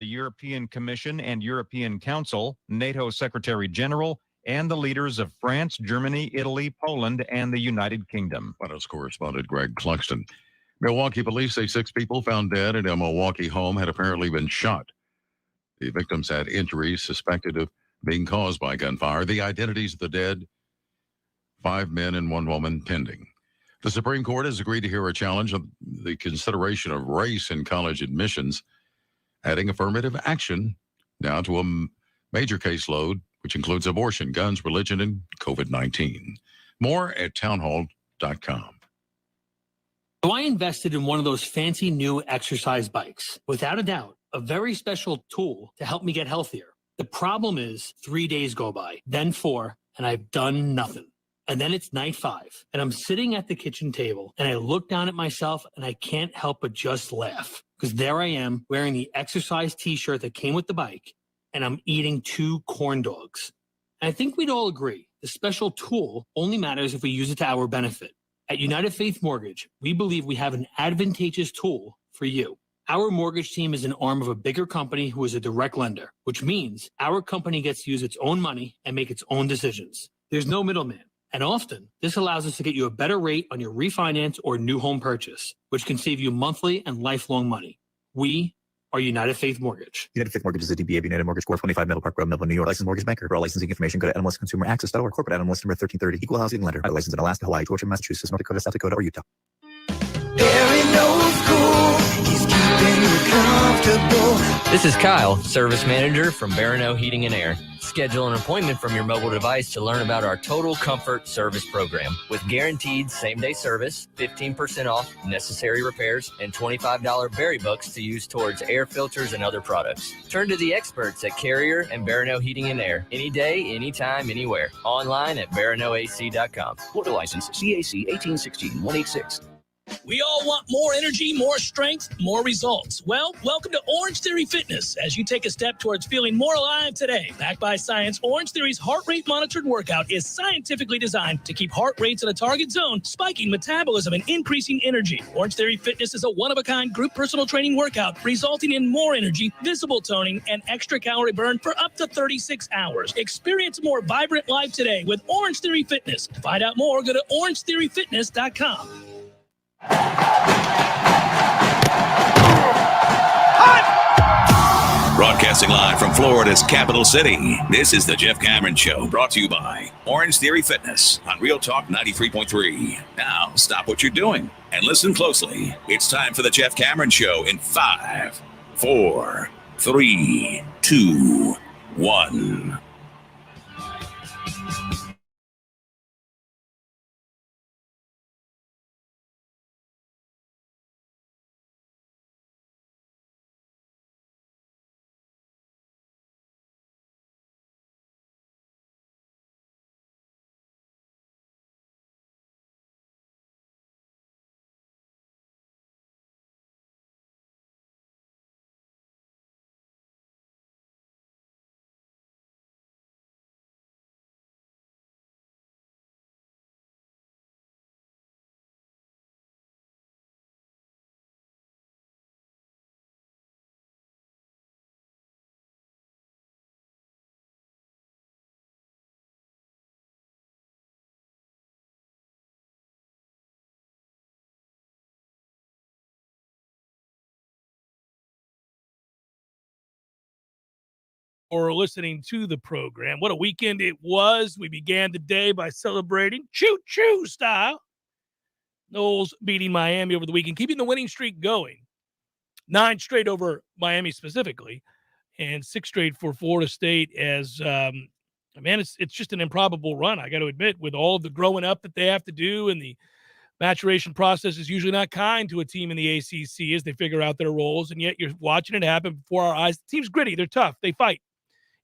The European Commission and European Council, NATO Secretary General, and the leaders of France, Germany, Italy, Poland, and the United Kingdom. White House correspondent Greg Cluxton. Milwaukee police say 6 people found dead at a Milwaukee home had apparently been shot. The victims had injuries suspected of being caused by gunfire. The identities of the dead, 5 men and 1 woman, pending. The Supreme Court has agreed to hear a challenge of the consideration of race in college admissions, adding affirmative action now to a major caseload, which includes abortion, guns, religion, and COVID-19. More at townhall.com. So I invested in one of those fancy new exercise bikes. Without a doubt, a very special tool to help me get healthier. The problem is 3 days go by, then 4, and I've done nothing. And then it's night 5, and I'm sitting at the kitchen table, and I look down at myself, and I can't help but just laugh. Because there I am, wearing the exercise t-shirt that came with the bike, and I'm eating 2 corn dogs. And I think we'd all agree, the special tool only matters if we use it to our benefit. At United Faith Mortgage, we believe we have an advantageous tool for you. Our mortgage team is an arm of a bigger company who is a direct lender, which means our company gets to use its own money and make its own decisions. There's no middleman. And often, this allows us to get you a better rate on your refinance or new home purchase, which can save you monthly and lifelong money. We are United Faith Mortgage. United Faith Mortgage is a DBA of United Mortgage Corp. 25 Middle Park Road, Melville, New York. Licensed mortgage banker. For all licensing information, go to nmlsconsumeraccess.org. Corporate item list number 1330. Equal housing lender. Licensed in Alaska, Hawaii, Georgia, Massachusetts, North Dakota, South Dakota, or Utah. This is Kyle, service manager from Barano Heating and Air. Schedule an appointment from your mobile device to learn about our Total Comfort Service Program. With guaranteed same-day service, 15% off necessary repairs, and $25 berry bucks to use towards air filters and other products. Turn to the experts at Carrier and Barano Heating and Air. Any day, anytime, anywhere. Online at baranoac.com. Florida license CAC 1816-186. We all want more energy, more strength, more results. Well, welcome to Orange Theory Fitness as you take a step towards feeling more alive today. Backed by science, Orange Theory's heart rate monitored workout is scientifically designed to keep heart rates in a target zone, spiking metabolism and increasing energy. Orange Theory Fitness is a one-of-a-kind group personal training workout resulting in more energy, visible toning, and extra calorie burn for up to 36 hours. Experience a more vibrant life today with Orange Theory Fitness. To find out more, go to orangetheoryfitness.com. Broadcasting live from Florida's capital city, this is the Jeff Cameron Show, brought to you by Orange Theory Fitness on Real Talk 93.3. Now, stop what you're doing and listen closely. It's time for the Jeff Cameron Show in 5, 4, 3, 2, 1. for listening to the program. What a weekend it was. We began the day by celebrating choo-choo style. Noles beating Miami over the weekend, keeping the winning streak going. 9 straight over Miami specifically, and 6 straight for Florida State as, man, it's just an improbable run, I got to admit, with all the growing up that they have to do, and the maturation process is usually not kind to a team in the ACC as they figure out their roles, and yet you're watching it happen before our eyes. The team's gritty. They're tough. They fight,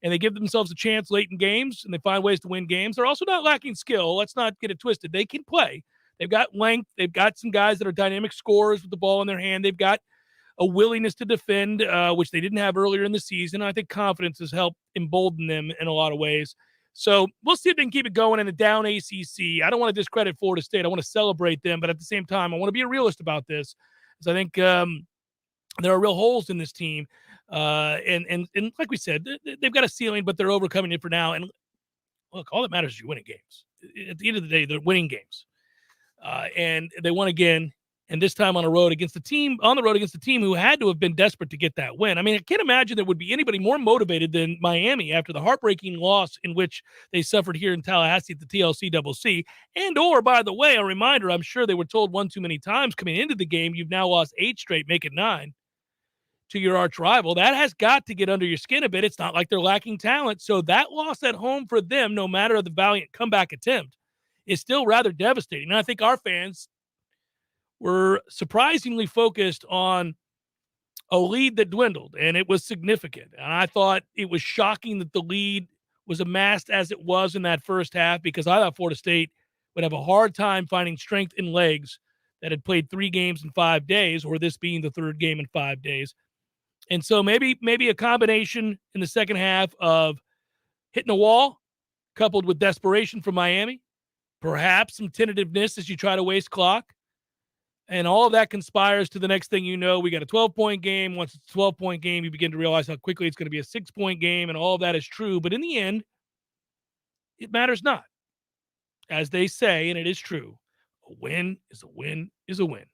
and they give themselves a chance late in games, and they find ways to win games. They're also not lacking skill. Let's not get it twisted. They can play. They've got length. They've got some guys that are dynamic scorers with the ball in their hand. They've got a willingness to defend, which they didn't have earlier in the season. I think confidence has helped embolden them in a lot of ways. So we'll see if they can keep it going in a down ACC. I don't want to discredit Florida State. I want to celebrate them, but at the same time, I want to be a realist about this, because I think there are real holes in this team. And like we said, they've got a ceiling, but they're overcoming it for now. And look, all that matters is you're winning games. At the end of the day, they're winning games. And they won again, and this time on the road against the team who had to have been desperate to get that win. I mean, I can't imagine there would be anybody more motivated than Miami after the heartbreaking loss in which they suffered here in Tallahassee at the TLC-CC. And or, by the way, a reminder, I'm sure they were told one too many times coming into the game, you've now lost 8 straight, make it 9 to your arch rival. That has got to get under your skin a bit. It's not like they're lacking talent. So that loss at home for them, no matter the valiant comeback attempt, is still rather devastating. And I think our fans were surprisingly focused on a lead that dwindled, and it was significant. And I thought it was shocking that the lead was amassed as it was in that first half, because I thought Florida State would have a hard time finding strength in legs that had played 3 games in 5 days, or this being the 3rd game in 5 days. And so maybe a combination in the second half of hitting the wall coupled with desperation from Miami, perhaps some tentativeness as you try to waste clock. And all of that conspires to the next thing you know, we got a 12-point game. Once it's a 12-point game, you begin to realize how quickly it's going to be a 6-point game, and all of that is true. But in the end, it matters not. As they say, and it is true, a win is a win is a win.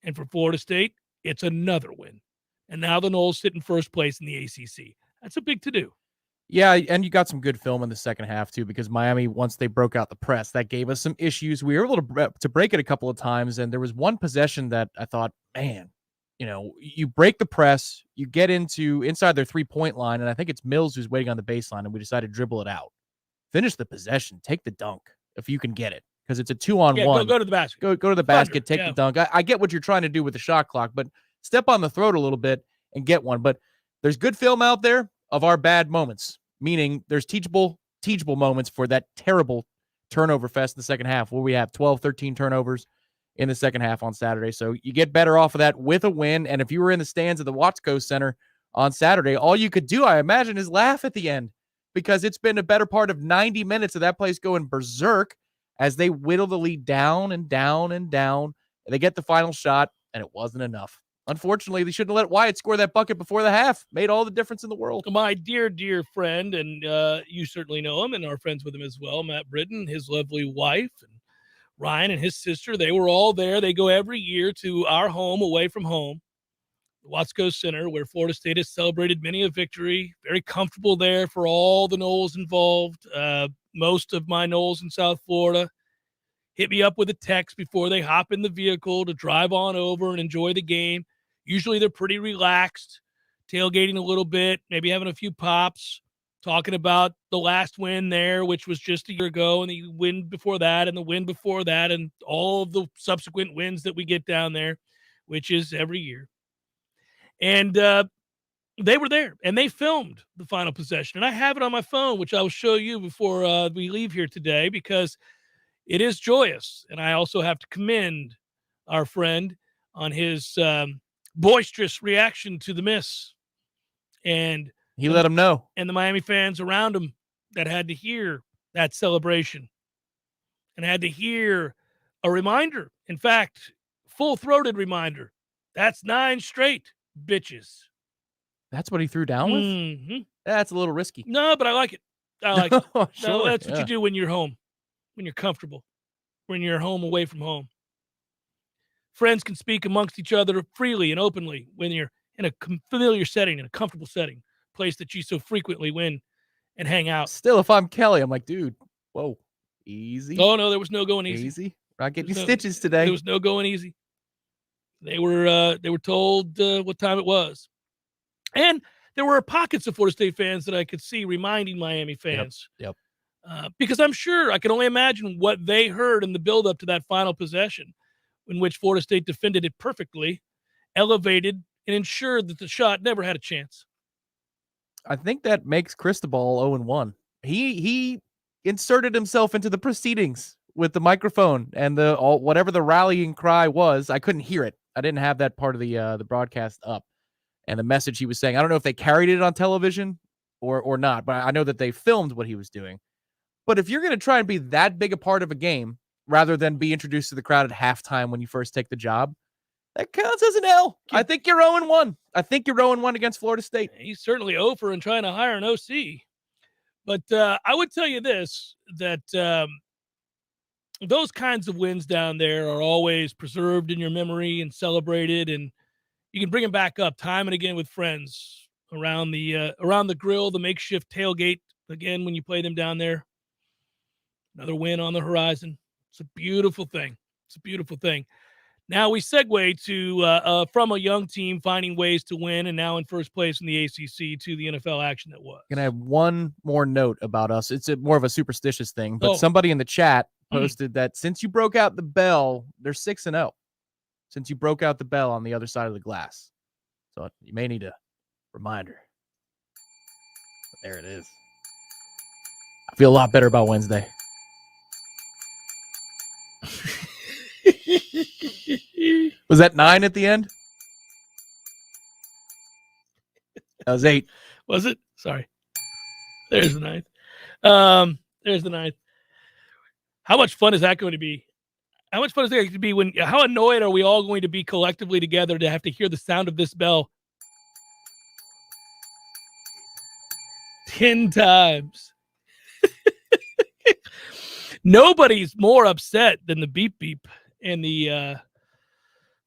And for Florida State, it's another win. And now the Noles sit in first place in the ACC. That's a big to-do. Yeah, and you got some good film in the second half, too, because Miami, once they broke out the press, that gave us some issues. We were able to break it a couple of times, and there was one possession that I thought, man, you break the press, you get inside their 3-point line, and I think it's Mills who's waiting on the baseline, and we decided to dribble it out. Finish the possession, take the dunk if you can get it, because it's a 2-on-1. Go to the basket. Go to the basket, take the dunk. I get what you're trying to do with the shot clock, but step on the throat a little bit and get one. But there's good film out there of our bad moments, meaning there's teachable moments for that terrible turnover fest in the second half, where we have 12, 13 turnovers in the second half on Saturday. So you get better off of that with a win. And if you were in the stands at the Watsco Center on Saturday, all you could do, I imagine, is laugh at the end, because it's been a better part of 90 minutes of that place going berserk as they whittle the lead down and down and down. And they get the final shot, and it wasn't enough. Unfortunately, they shouldn't have let Wyatt score that bucket before the half. Made all the difference in the world. My dear, dear friend, and you certainly know him and are friends with him as well, Matt Britton, his lovely wife, and Ryan and his sister, they were all there. They go every year to our home away from home, the Watsco Center, where Florida State has celebrated many a victory. Very comfortable there for all the Noles involved. Most of my Noles in South Florida hit me up with a text before they hop in the vehicle to drive on over and enjoy the game. Usually they're pretty relaxed, tailgating a little bit, maybe having a few pops, talking about the last win there, which was just a year ago, and the win before that, and the win before that, and all of the subsequent wins that we get down there, which is every year. And they were there, and they filmed the final possession. And I have it on my phone, which I will show you before we leave here today, because it is joyous. And I also have to commend our friend on his boisterous reaction to the miss. And he let him know. And the Miami fans around him that had to hear that celebration and had to hear a reminder. In fact, full-throated reminder. That's 9 straight, bitches. That's what he threw down with? Mm-hmm. That's a little risky. No, but I like it. I like it. Sure, no, that's what you do when you're home, when you're comfortable, when you're home away from home. Friends can speak amongst each other freely and openly when you're in a familiar setting, in a comfortable setting. place that you so frequently win and hang out. Still, if I'm Kelly, I'm like, dude, whoa, easy. Oh, no, there was no going easy. Easy. We're not getting stitches today. There was no going easy. They were told what time it was. And there were pockets of Florida State fans that I could see reminding Miami fans. Yep. Because I'm sure, I can only imagine what they heard in the buildup to that final possession, in which Florida State defended it perfectly, elevated, and ensured that the shot never had a chance. I think that makes Cristobal 0-1. He inserted himself into the proceedings with the microphone and whatever the rallying cry was. I couldn't hear it. I didn't have that part of the broadcast up. And the message he was saying, I don't know if they carried it on television or not, but I know that they filmed what he was doing. But if you're going to try and be that big a part of a game rather than be introduced to the crowd at halftime when you first take the job, that counts as an L. I think you're 0-1. I think you're 0-1 against Florida State. He's certainly over and trying to hire an OC. But I would tell you this, that those kinds of wins down there are always preserved in your memory and celebrated, and you can bring them back up time and again with friends around the grill, the makeshift tailgate, again, when you play them down there. Another win on the horizon. It's a beautiful thing. It's a beautiful thing. Now we segue to from a young team finding ways to win and now in first place in the ACC to the NFL action that was. Going to have one more note about us. It's more of a superstitious thing, but somebody in the chat posted that since you broke out the bell, they're 6-0. Since you broke out the bell on the other side of the glass. So you may need a reminder. But there it is. I feel a lot better about Wednesday. Was that 9 at the end? That was 8. Was it? Sorry. There's the 9th. There's the 9th. How much fun is that going to be? How much fun is it going to be how annoyed are we all going to be collectively together to have to hear the sound of this bell 10 times? Nobody's more upset than the beep beep and the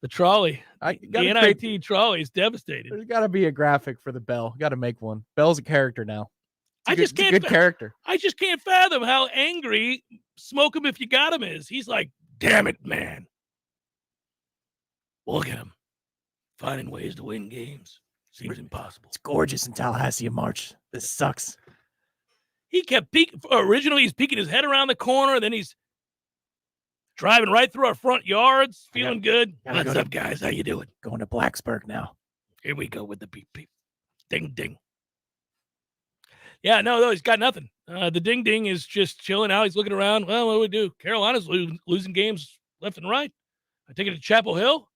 trolley. The NIT trolley is devastated. There's got to be a graphic for the bell. Got to make one. Bell's a character now. It's a good character. I just can't fathom how angry Smoke Him If You Got Him is. He's like, damn it, man. Look at him. Finding ways to win games. Seems impossible. It's gorgeous in Tallahassee in March. This sucks. He kept peeking. Originally, he's peeking his head around the corner. Then he's driving right through our front yards, feeling good. What's up, guys? How you doing? Going to Blacksburg now. Here we go with the beep, beep. Ding, ding. Yeah, no, he's got nothing. The ding, ding is just chilling out. He's looking around. Well, what do we do? Carolina's losing games left and right. I take it to Chapel Hill.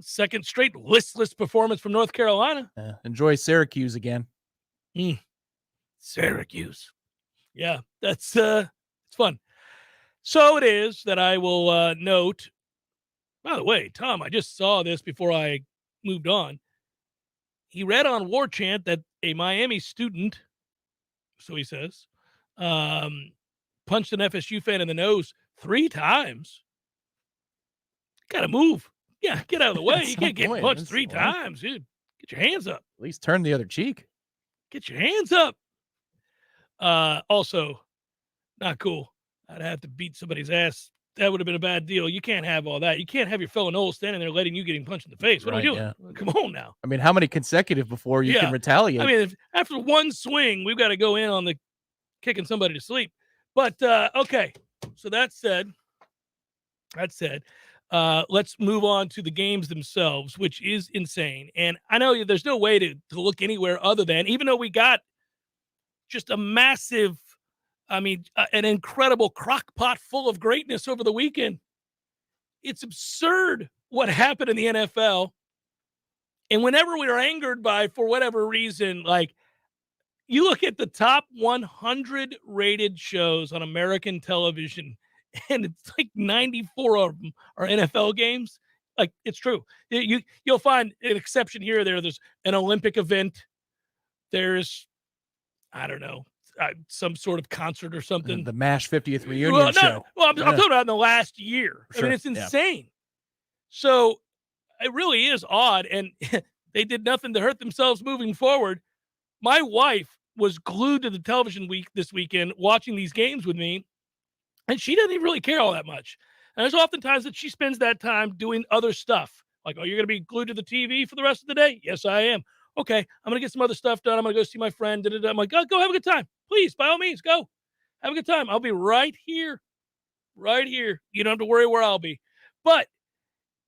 Second straight listless performance from North Carolina. Enjoy Syracuse again. Syracuse. Yeah, that's it's fun. So it is that I will note, by the way, Tom, I just saw this before I moved on. He read on Warchant that a Miami student, so he says, punched an FSU fan in the nose 3 times. Gotta move. Yeah, get out of the way. You can't get punched 3 times, dude. Get your hands up. At least turn the other cheek. Get your hands up. Also, not cool. I'd have to beat somebody's ass. That would have been a bad deal. You can't have all that. You can't have your fellow Noles standing there letting you getting punched in the face. What are we doing? Yeah. Come on now. I mean, how many consecutive before you can retaliate? I mean, after one swing, we've got to go in on the kicking somebody to sleep. But, okay. So that said, let's move on to the games themselves, which is insane. And I know there's no way to look anywhere other than, even though we got just a massive, an incredible crock pot full of greatness over the weekend. It's absurd what happened in the NFL. And whenever we are angered by, for whatever reason, like you look at the top 100 rated shows on American television, and it's like 94 of them are NFL games. Like, it's true. You'll find an exception here or there. There's an Olympic event. There's, I don't know, some sort of concert or something. The MASH 50th reunion show. Well, I'm talking about in the last year. Sure. I mean, it's insane. So it really is odd, and they did nothing to hurt themselves moving forward. My wife was glued to the television this weekend watching these games with me, and she doesn't even really care all that much. And there's oftentimes that she spends that time doing other stuff. Like, oh, you're going to be glued to the TV for the rest of the day? Yes, I am. Okay, I'm going to get some other stuff done. I'm going to go see my friend. Da-da-da. I'm like, go have a good time. Please, by all means, go. Have a good time. I'll be right here. Right here. You don't have to worry where I'll be. But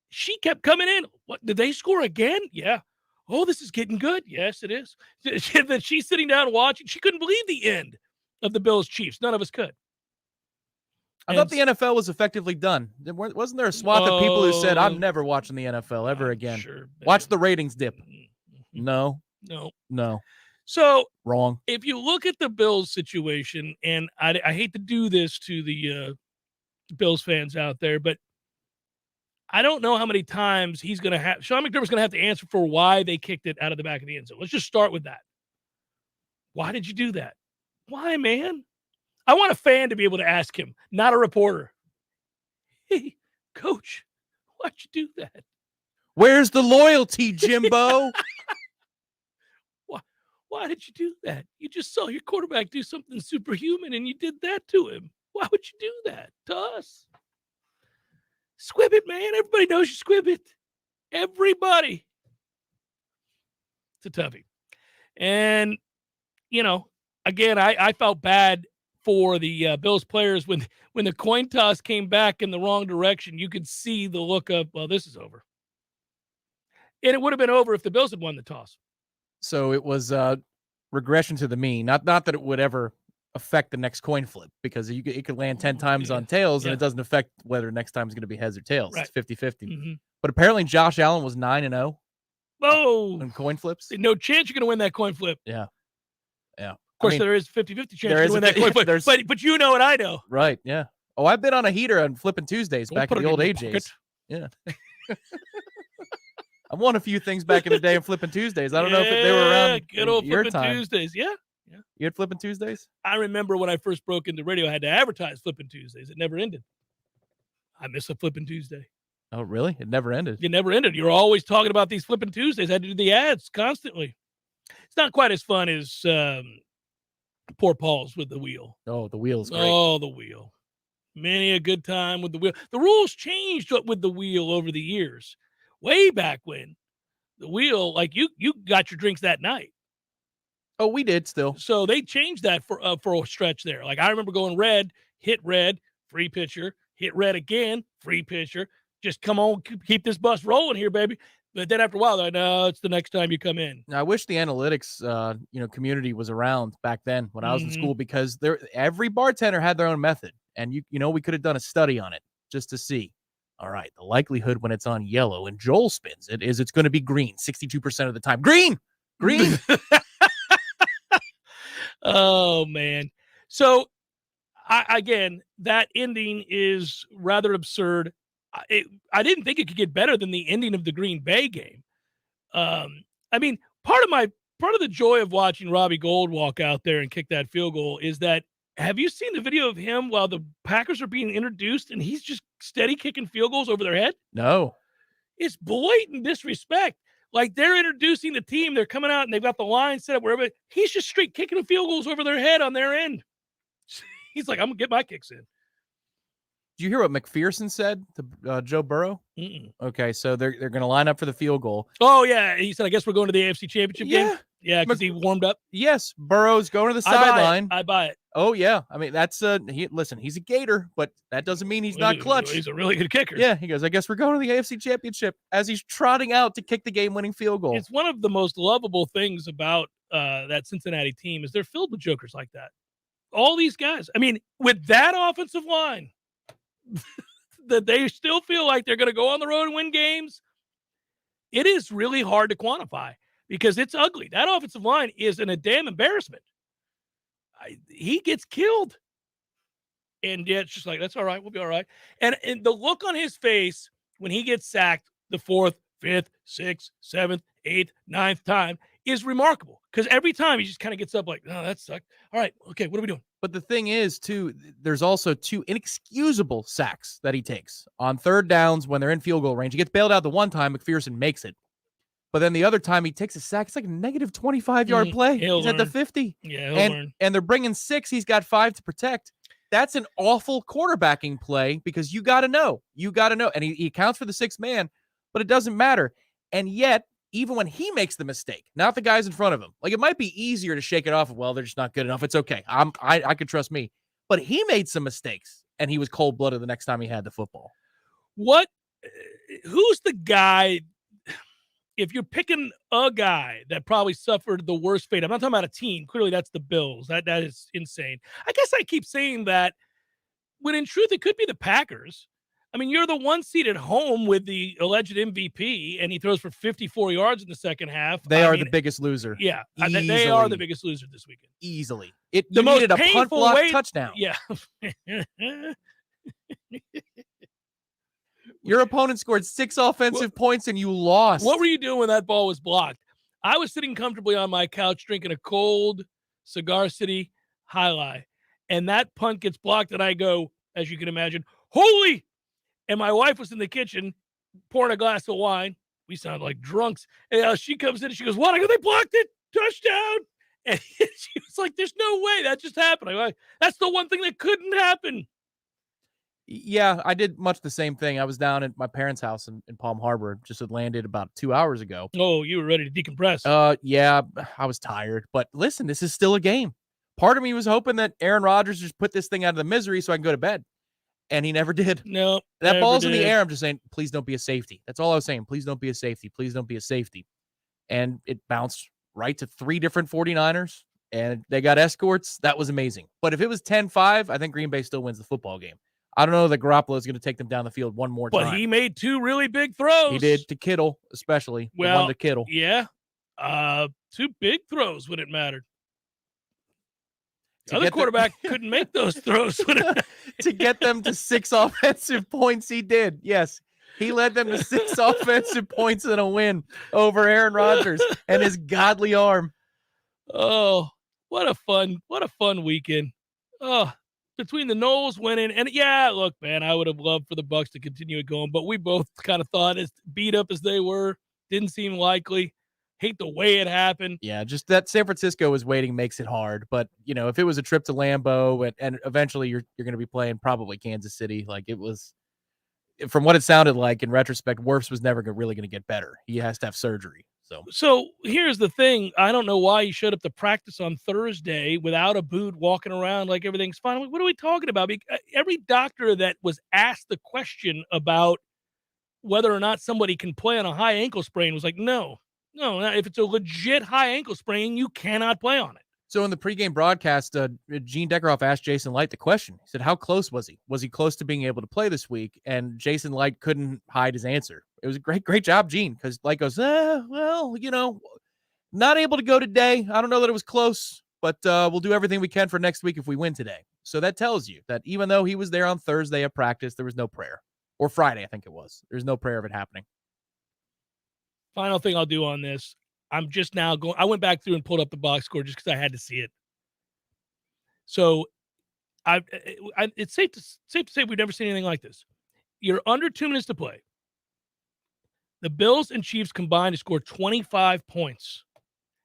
she kept coming in. What, did they score again? Yeah. Oh, this is getting good. Yes, it is. That she's sitting down watching. She couldn't believe the end of the Bills Chiefs. None of us could. I thought the NFL was effectively done. Wasn't there a swath of people who said, I'm never watching the NFL ever again? Sure, watch the ratings dip. No. So wrong. If you look at the Bills situation, and I hate to do this to the Bills fans out there, but I don't know how many times Sean McDermott's going to have to answer for why they kicked it out of the back of the end zone. Let's just start with that. Why did you do that? Why, man? I want a fan to be able to ask him, not a reporter. Hey, coach, why'd you do that? Where's the loyalty, Jimbo? Why did you do that? You just saw your quarterback do something superhuman and you did that to him. Why would you do that to us? Squib it, man. Everybody knows you squib it. Everybody. It's a toughie. And, again, I felt bad for the Bills players when the coin toss came back in the wrong direction. You could see the look of, well, this is over. And it would have been over if the Bills had won the toss. So it was regression to the mean. Not that it would ever affect the next coin flip, because it could land 10 times on tails, and it doesn't affect whether next time is going to be heads or tails. Right. It's 50-50. Mm-hmm. But apparently Josh Allen was 9-0. Oh, in coin flips. No chance you're going to win that coin flip. Yeah. Of course, there is 50-50 chance you're going to win that coin flip. But you know what I know. Right, yeah. Oh, I've been on a heater on Flipping Tuesdays back in the old AJs. Yeah. I've won a few things back in the day in Flipping Tuesdays. I don't know if they were around good old your Flipping time. Tuesdays. Yeah. You had Flipping Tuesdays? I remember when I first broke into radio, I had to advertise Flipping Tuesdays. It never ended. I miss a Flipping Tuesday. Oh, really? It never ended? It never ended. You were always talking about these Flipping Tuesdays. I had to do the ads constantly. It's not quite as fun as poor Paul's with the wheel. Oh, the wheel's great. Oh, the wheel. Many a good time with the wheel. The rules changed with the wheel over the years. Way back when, the wheel, like you got your drinks that night. Oh, we did still. So they changed that for a stretch there. Like I remember going red, hit red, free pitcher, hit red again, free pitcher. Just come on, keep this bus rolling here, baby. But then after a while, they're like, no, it's the next time you come in. Now, I wish the analytics, community was around back then when I was in school, because every bartender had their own method, and we could have done a study on it just to see. All right, the likelihood when it's on yellow and Joel spins it is it's going to be green 62% of the time. Green. Oh man. So again, that ending is rather absurd. I didn't think it could get better than the ending of the Green Bay game. I mean, part of the joy of watching Robbie Gould walk out there and kick that field goal is that, have you seen the video of him while the Packers are being introduced and he's just steady kicking field goals over their head? No. It's blatant disrespect. Like they're introducing the team, they're coming out and they've got the line set up wherever. He's just straight kicking the field goals over their head on their end. He's like, I'm going to get my kicks in. Did you hear what McPherson said to Joe Burrow? Mm-mm. Okay, so they're going to line up for the field goal. Oh, yeah. He said, I guess we're going to the AFC Championship game? Yeah, because he warmed up. Yes, Burrow's going to the sideline. I buy it. Oh, yeah. I mean, that's he's a Gator, but that doesn't mean he's not clutch. He's a really good kicker. Yeah, he goes, I guess we're going to the AFC Championship, as he's trotting out to kick the game-winning field goal. It's one of the most lovable things about that Cincinnati team is they're filled with jokers like that. All these guys. I mean, with that offensive line, that they still feel like they're going to go on the road and win games, it is really hard to quantify because it's ugly. That offensive line is a damn embarrassment. He gets killed. And yeah, it's just like, that's all right. We'll be all right. And the look on his face when he gets sacked the 4th, 5th, 6th, 7th, 8th, 9th time is remarkable. Because every time he just kind of gets up like, oh, that sucked. All right, okay, what are we doing? But the thing is, too, there's also 2 inexcusable sacks that he takes on third downs when they're in field goal range. He gets bailed out the one time. McPherson makes it. But then the other time he takes a sack, it's like a negative 25-yard play. He's at the 50. Yeah, he'll learn. And they're bringing 6. He's got 5 to protect. That's an awful quarterbacking play because you got to know. You got to know. And he accounts for the 6th man, but it doesn't matter. And yet, even when he makes the mistake, not the guys in front of him, like it might be easier to shake it off. Well, they're just not good enough. It's okay. I could trust me. But he made some mistakes, and he was cold-blooded the next time he had the football. Who's the guy, if you're picking a guy that probably suffered the worst fate? I'm not talking about a team. Clearly, that's the Bills. That is insane. I guess I keep saying that when in truth, it could be the Packers. I mean, you're the 1 seed at home with the alleged MVP, and he throws for 54 yards in the second half. They are the biggest loser. Yeah, they are the biggest loser this weekend. Easily. You needed a punt block touchdown. Yeah. Your opponent scored 6 offensive points, and you lost. What were you doing when that ball was blocked? I was sitting comfortably on my couch drinking a cold Cigar City High Life, and that punt gets blocked, and I go, as you can imagine, holy! And my wife was in the kitchen pouring a glass of wine. We sound like drunks. And she comes in and she goes, what? I go, they blocked it. Touchdown. And she was like, there's no way that just happened. I go, that's the one thing that couldn't happen. Yeah, I did much the same thing. I was down at my parents' house in Palm Harbor, just had landed about 2 hours ago. Oh, you were ready to decompress. Yeah, I was tired. But listen, this is still a game. Part of me was hoping that Aaron Rodgers just put this thing out of the misery so I can go to bed. And he never did. No. That ball's in the air. I'm just saying, please don't be a safety. That's all I was saying. Please don't be a safety. Please don't be a safety. And it bounced right to 3 different 49ers, and they got escorts. That was amazing. But if it was 10-5, I think Green Bay still wins the football game. I don't know that Garoppolo is going to take them down the field one more time. But he made 2 really big throws. He did to Kittle, especially. Well, the one to Kittle. Yeah. 2 big throws when it mattered. The other quarterback couldn't make those throws. To get them to 6 offensive points, he did. Yes, he led them to 6 offensive points and a win over Aaron Rodgers and his godly arm. Oh, what a fun weekend. Oh, between the Noles winning and yeah, look, man, I would have loved for the Bucs to continue it going, but we both kind of thought, as beat up as they were, didn't seem likely. Hate the way it happened. Yeah, just that San Francisco is waiting makes it hard. But, if it was a trip to Lambeau and eventually you're going to be playing probably Kansas City, like it was, from what it sounded like in retrospect, Wirfs was never really going to get better. He has to have surgery. So here's the thing. I don't know why he showed up to practice on Thursday without a boot, walking around like everything's fine. What are we talking about? Every doctor that was asked the question about whether or not somebody can play on a high ankle sprain was like, no, if it's a legit high ankle sprain, you cannot play on it. So in the pregame broadcast, Gene Deckerhoff asked Jason Light the question. He said, how close was he? Was he close to being able to play this week? And Jason Light couldn't hide his answer. It was a great job, Gene, because Light goes, not able to go today. I don't know that it was close, but we'll do everything we can for next week if we win today. So that tells you that even though he was there on Thursday at practice, there was no prayer. Or Friday, I think it was. There's no prayer of it happening. Final thing I'll do on this. I'm just now going. I went back through and pulled up the box score just because I had to see it. So, it's safe to say we've never seen anything like this. You're under 2 minutes to play. The Bills and Chiefs combined to score 25 points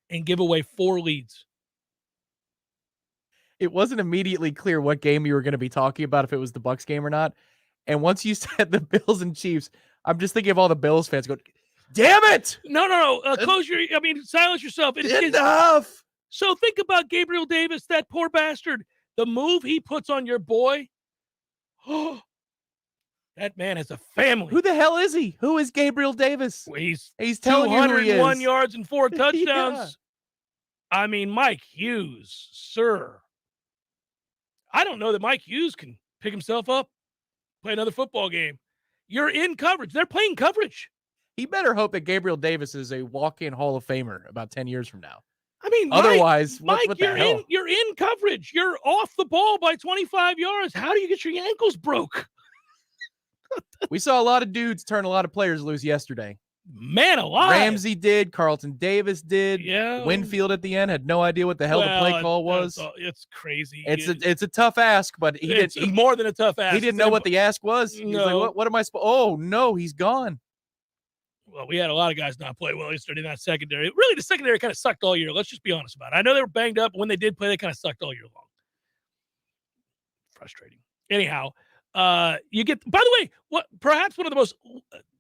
and give away 4 leads. It wasn't immediately clear what game you were going to be talking about, if it was the Bucs game or not. And once you said the Bills and Chiefs, I'm just thinking of all the Bills fans going, damn it! No. Silence yourself. Enough! So think about Gabriel Davis, that poor bastard. The move he puts on your boy. Oh, that man has a family. Who the hell is he? Who is Gabriel Davis? Well, he's telling you who he is. 201 yards and 4 touchdowns. Yeah. I mean, Mike Hughes, sir. I don't know that Mike Hughes can pick himself up, play another football game. You're in coverage. They're playing coverage. He better hope that Gabriel Davis is a walk-in Hall of Famer about 10 years from now. I mean, otherwise, Mike, what the hell? You're in coverage. You're off the ball by 25 yards. How do you get your ankles broke? We saw a lot of dudes turn a lot of players loose yesterday. Man alive. Ramsey did. Carlton Davis did. Yeah. Winfield at the end had no idea what the hell the play call was. It's crazy. It's a tough ask, but it's more than a tough ask. He didn't know what the ask was. He was like, what am I supposed? Oh, no, he's gone. well, we had a lot of guys not play well yesterday in that secondary. Really, the secondary kind of sucked all year. Let's just be honest about it. I know they were banged up, but when they did play, they kind of sucked all year long. Frustrating. Anyhow, you get, by the way, what perhaps one of the most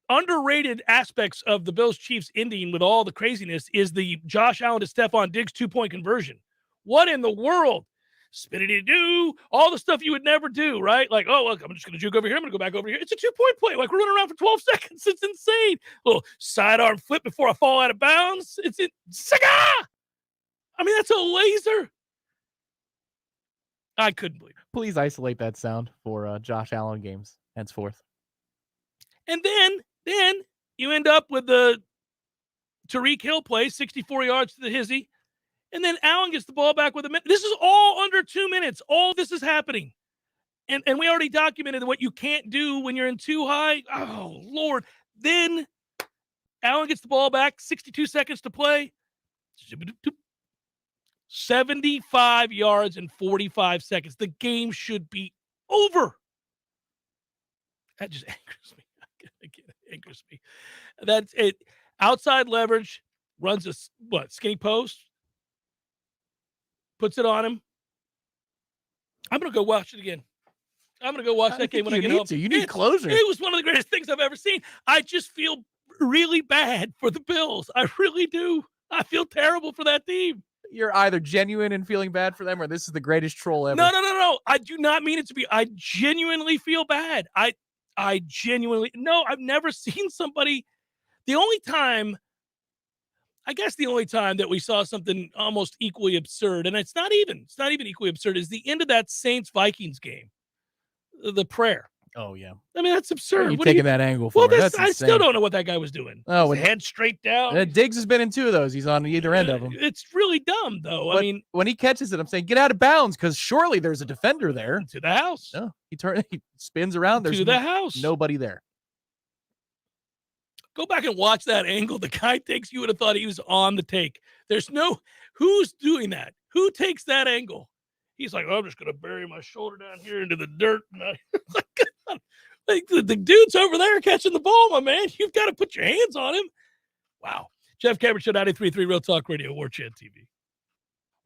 underrated aspects of the Bills-Chiefs ending with all the craziness is the Josh Allen to Stephon Diggs 2-point conversion. What in the world? Spinnity-doo, all the stuff you would never do, right? Like, oh, look, I'm just going to juke over here. I'm going to go back over here. It's a 2-point play. Like, we're running around for 12 seconds. It's insane. Little sidearm flip before I fall out of bounds. It's in. I mean, that's a laser. I couldn't believe it. Please isolate that sound for Josh Allen games henceforth. And then you end up with the Tyreek Hill play, 64 yards to the hizzy. And then Allen gets the ball back with a minute. This is all under 2 minutes. All this is happening. And we already documented what you can't do when you're in too high. Oh, Lord. Then Allen gets the ball back, 62 seconds to play. 75 yards and 45 seconds. The game should be over. That just angers me. It angers me. That's it. Outside leverage, runs a skinny post, puts it on him. I'm going to go watch it again. I'm going to go watch that game when I get home. You need closure. It was one of the greatest things I've ever seen. I just feel really bad for the Bills. I really do. I feel terrible for that team. You're either genuine and feeling bad for them, or this is the greatest troll ever. No. I do not mean it to be. I genuinely feel bad. I genuinely, no, I've never seen somebody. The only time that we saw something almost equally absurd, and it's not even equally absurd, is the end of that Saints-Vikings game. The prayer. Oh, yeah. I mean, that's absurd. What are you taking that angle for? Well, That's I still don't know what that guy was doing. Oh, His head straight down. Diggs has been in two of those. He's on either end of them. It's really dumb, though. But I mean, when he catches it, I'm saying, get out of bounds, because surely there's a defender there. To the house. No, he spins around. There's to the house. Nobody there. Go back and watch that angle. The guy takes, you would have thought he was on the take. Who's doing that? Who takes that angle? He's like, oh, I'm just going to bury my shoulder down here into the dirt. Like, the dude's over there catching the ball, my man. You've got to put your hands on him. Wow. Jeff Cameron Show, 93.3 Real Talk Radio, Warchant TV.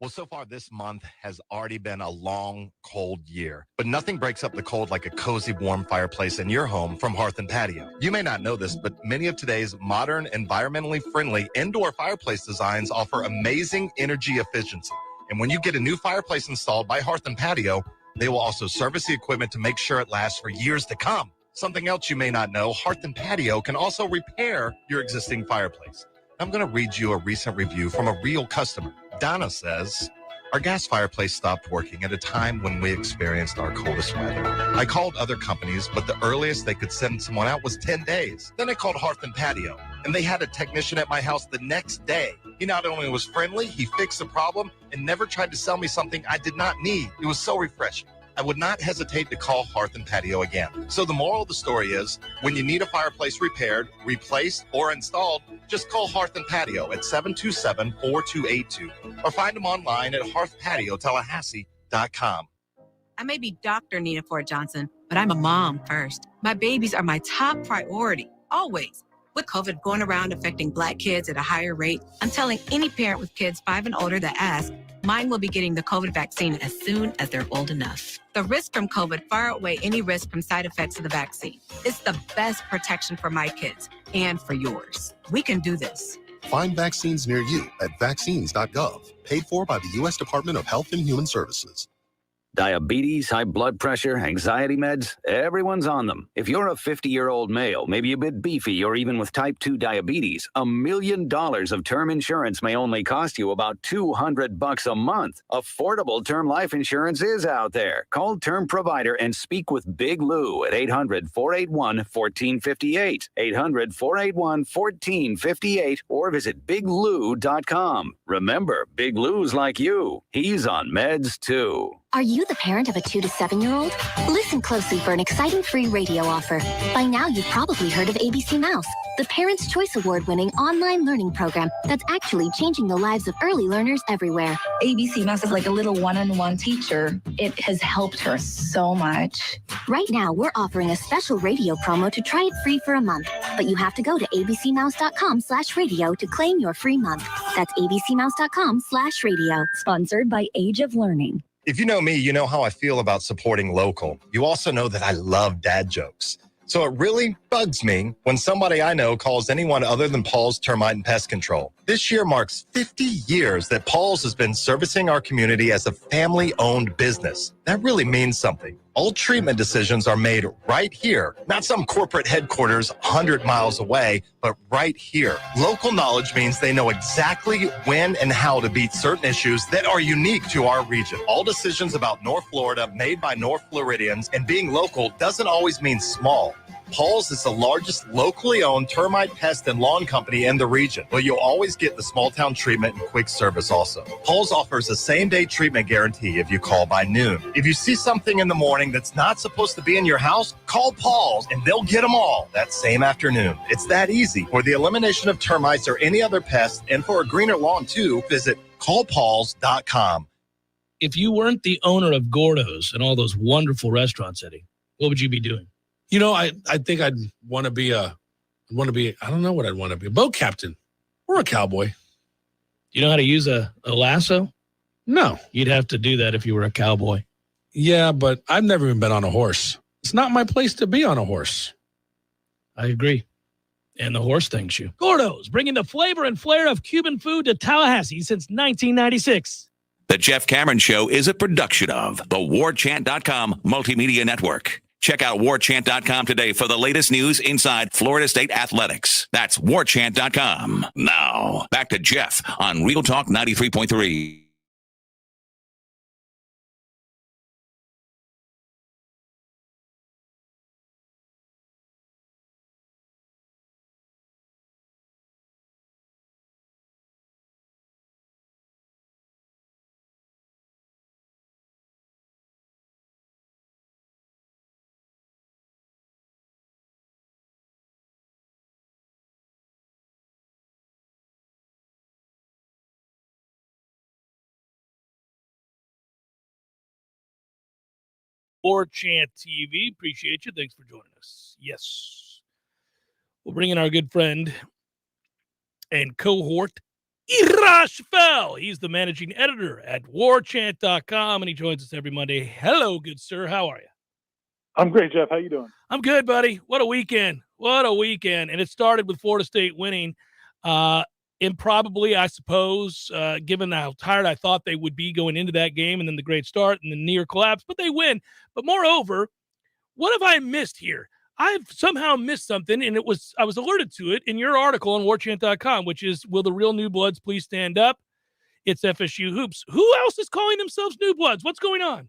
Well, so far this month has already been a long, cold year. But nothing breaks up the cold like a cozy, warm fireplace in your home from Hearth and Patio. You may not know this, but many of today's modern, environmentally friendly indoor fireplace designs offer amazing energy efficiency. And when you get a new fireplace installed by Hearth and Patio, they will also service the equipment to make sure it lasts for years to come. Something else you may not know, Hearth and Patio can also repair your existing fireplace. I'm going to read you a recent review from a real customer. Donna says, our gas fireplace stopped working at a time when we experienced our coldest weather. I called other companies, but the earliest they could send someone out was 10 days. Then I called Hearth and Patio, and they had a technician at my house the next day. He not only was friendly, he fixed the problem and never tried to sell me something I did not need. It was so refreshing. I would not hesitate to call Hearth and Patio again. So the moral of the story is, when you need a fireplace repaired, replaced, or installed, just call Hearth and Patio at 727-4282 or find them online at hearthpatiotallahassee.com. I may be Dr. Nina Ford Johnson, but I'm a mom first. My babies are my top priority, always. With COVID going around affecting Black kids at a higher rate, I'm telling any parent with kids 5 and older that asks, mine will be getting the COVID vaccine as soon as they're old enough. The risk from COVID far outweigh any risk from side effects of the vaccine. It's the best protection for my kids and for yours. We can do this. Find vaccines near you at vaccines.gov, paid for by the U.S. Department of Health and Human Services. Diabetes, high blood pressure, anxiety meds, everyone's on them. If you're a 50-year-old male, maybe a bit beefy, or even with type 2 diabetes, $1 million of term insurance may only cost you about $200 a month. Affordable term life insurance is out there. Call Term Provider and speak with Big Lou at 800-481-1458, 800-481-1458, or visit biglou.com. Remember, Big Lou's like you. He's on meds too. Are you the parent of a 2 to 7-year-old? Listen closely for an exciting free radio offer. By now, you've probably heard of ABC Mouse, the Parents' Choice Award-winning online learning program that's actually changing the lives of early learners everywhere. ABC Mouse is like a little one-on-one teacher. It has helped her so much. Right now, we're offering a special radio promo to try it free for a month. But you have to go to abcmouse.com/radio to claim your free month. That's abcmouse.com/radio. Sponsored by Age of Learning. If you know me, you know how I feel about supporting local. You also know that I love dad jokes. So it really bugs me when somebody I know calls anyone other than Paul's Termite and Pest Control. This year marks 50 years that Paul's has been servicing our community as a family-owned business. That really means something. All treatment decisions are made right here, not some corporate headquarters 100 miles away, but right here. Local knowledge means they know exactly when and how to beat certain issues that are unique to our region. All decisions about North Florida made by North Floridians, and being local doesn't always mean small. Paul's is the largest locally owned termite, pest, and lawn company in the region, but you'll always get the small town treatment and quick service also. Paul's offers a same-day treatment guarantee if you call by noon. If you see something in the morning that's not supposed to be in your house, call Paul's and they'll get them all that same afternoon. It's that easy. For the elimination of termites or any other pests, and for a greener lawn too, visit callpauls.com. If you weren't the owner of Gordo's and all those wonderful restaurants, Eddie, what would you be doing? You know, I think I'd want to be I don't know what I'd want to be, a boat captain or a cowboy. You know how to use a lasso? No. You'd have to do that if you were a cowboy. Yeah, but I've never even been on a horse. It's not my place to be on a horse. I agree. And the horse thanks you. Gordo's, bringing the flavor and flair of Cuban food to Tallahassee since 1996. The Jeff Cameron Show is a production of the Warchant.com Multimedia Network. Check out Warchant.com today for the latest news inside Florida State athletics. That's Warchant.com. Now, back to Jeff on Real Talk 93.3. Warchant TV. Appreciate you. Thanks for joining us. Yes. We'll bring in our good friend and cohort, Irash Fell. He's the managing editor at Warchant.com, and he joins us every Monday. Hello, good sir. How are you? I'm great, Jeff. How you doing? I'm good, buddy. What a weekend. What a weekend. And it started with Florida State winning. Improbably, I suppose, given how tired I thought they would be going into that game, and then the great start and the near collapse, but they win. But moreover, what have I missed here? I've somehow missed something, and I was alerted to it in your article on Warchant.com, which is, will the real New Bloods please stand up? It's FSU Hoops. Who else is calling themselves New Bloods? What's going on?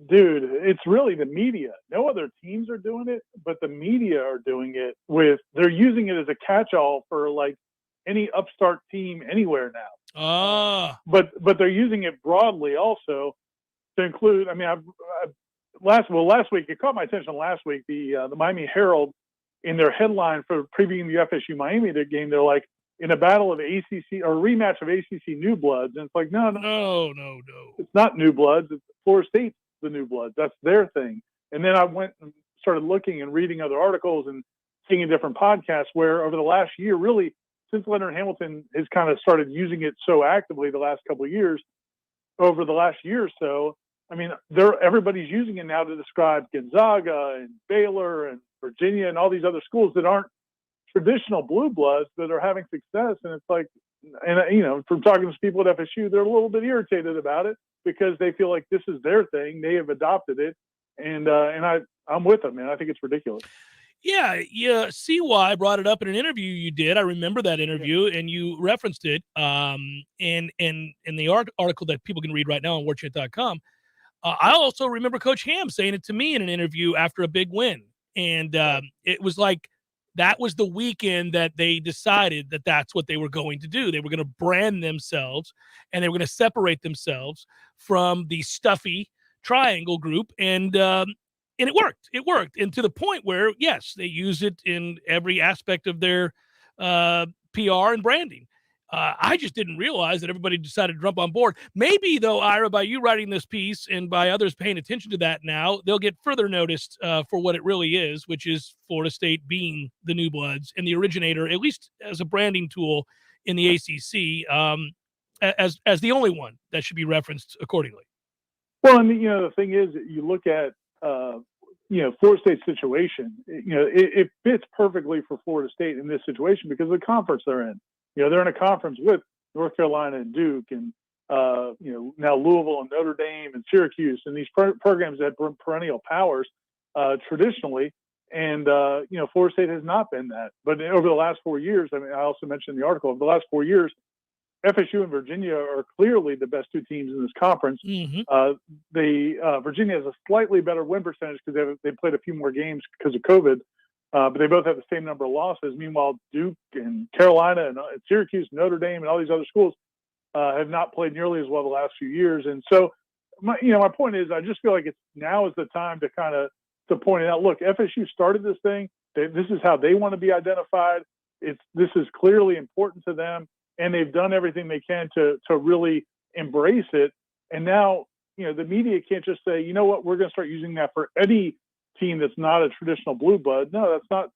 Dude, it's really the media. No other teams are doing it, but the media are doing it they're using it as a catch-all for like any upstart team anywhere now. But they're using it broadly also to include, I mean, last week, it caught my attention last week, the Miami Herald, in their headline for previewing the FSU Miami game, they're like, in a battle of ACC or a rematch of ACC New Bloods. And it's like, no. It's not New Bloods. It's Florida State's the New Bloods. That's their thing. And then I went and started looking and reading other articles and seeing different podcasts where over the last year, really, since Leonard Hamilton has kind of started using it so actively the last couple of years, over the last year or so, I mean, everybody's using it now to describe Gonzaga and Baylor and Virginia and all these other schools that aren't traditional blue bloods that are having success. And it's like, and you know, from talking to people at FSU, they're a little bit irritated about it because they feel like this is their thing. They have adopted it. And I'm with them, man. I think it's ridiculous. Yeah. CY brought it up in an interview you did. I remember that interview, and you referenced it in the article that people can read right now on Warchant.com. I also remember Coach Ham saying it to me in an interview after a big win. And it was like that was the weekend that they decided that that's what they were going to do. They were going to brand themselves, and they were going to separate themselves from the stuffy triangle group, and it worked. It worked, and to the point where, yes, they use it in every aspect of their PR and branding. I just didn't realize that everybody decided to jump on board. Maybe, though, Ira, by you writing this piece and by others paying attention to that now, they'll get further noticed for what it really is, which is Florida State being the New Bloods and the originator, at least as a branding tool in the ACC, as the only one that should be referenced accordingly. Well, and the thing is, you look at Florida State's situation. It fits perfectly for Florida State in this situation because of the conference they're in. They're in a conference with North Carolina and Duke and, now Louisville and Notre Dame and Syracuse and these programs that have perennial powers traditionally. And, Florida State has not been that. But over the last 4 years, I also mentioned in the article, over the last 4 years, FSU and Virginia are clearly the best two teams in this conference. Mm-hmm. Virginia has a slightly better win percentage because they played a few more games because of COVID. But they both have the same number of losses. Meanwhile, Duke and Carolina and Syracuse, Notre Dame, and all these other schools have not played nearly as well the last few years. And so, my point is, I just feel like now is the time to point it out. Look, FSU started this thing. This is how they want to be identified. This is clearly important to them, and they've done everything they can to really embrace it. And now, the media can't just say, you know what, we're going to start using that for any team that's not a traditional blue blood. No, that's not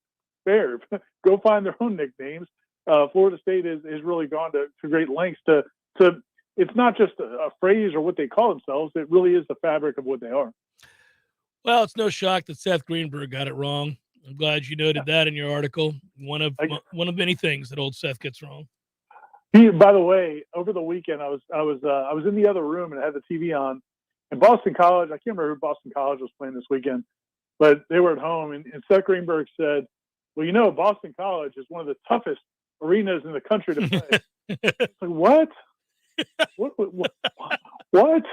fair. Go find their own nicknames. Florida State has really gone to great lengths to it's not just a phrase or what they call themselves. It really is the fabric of what they are. Well, it's no shock that Seth Greenberg got it wrong. I'm glad you noted that in your article. One of many things that old Seth gets wrong. By the way, over the weekend, I was in the other room and I had the TV on, and Boston College. I can't remember who Boston College was playing this weekend. But they were at home, and Seth Greenberg said, well, Boston College is one of the toughest arenas in the country to play. It's like, what? What?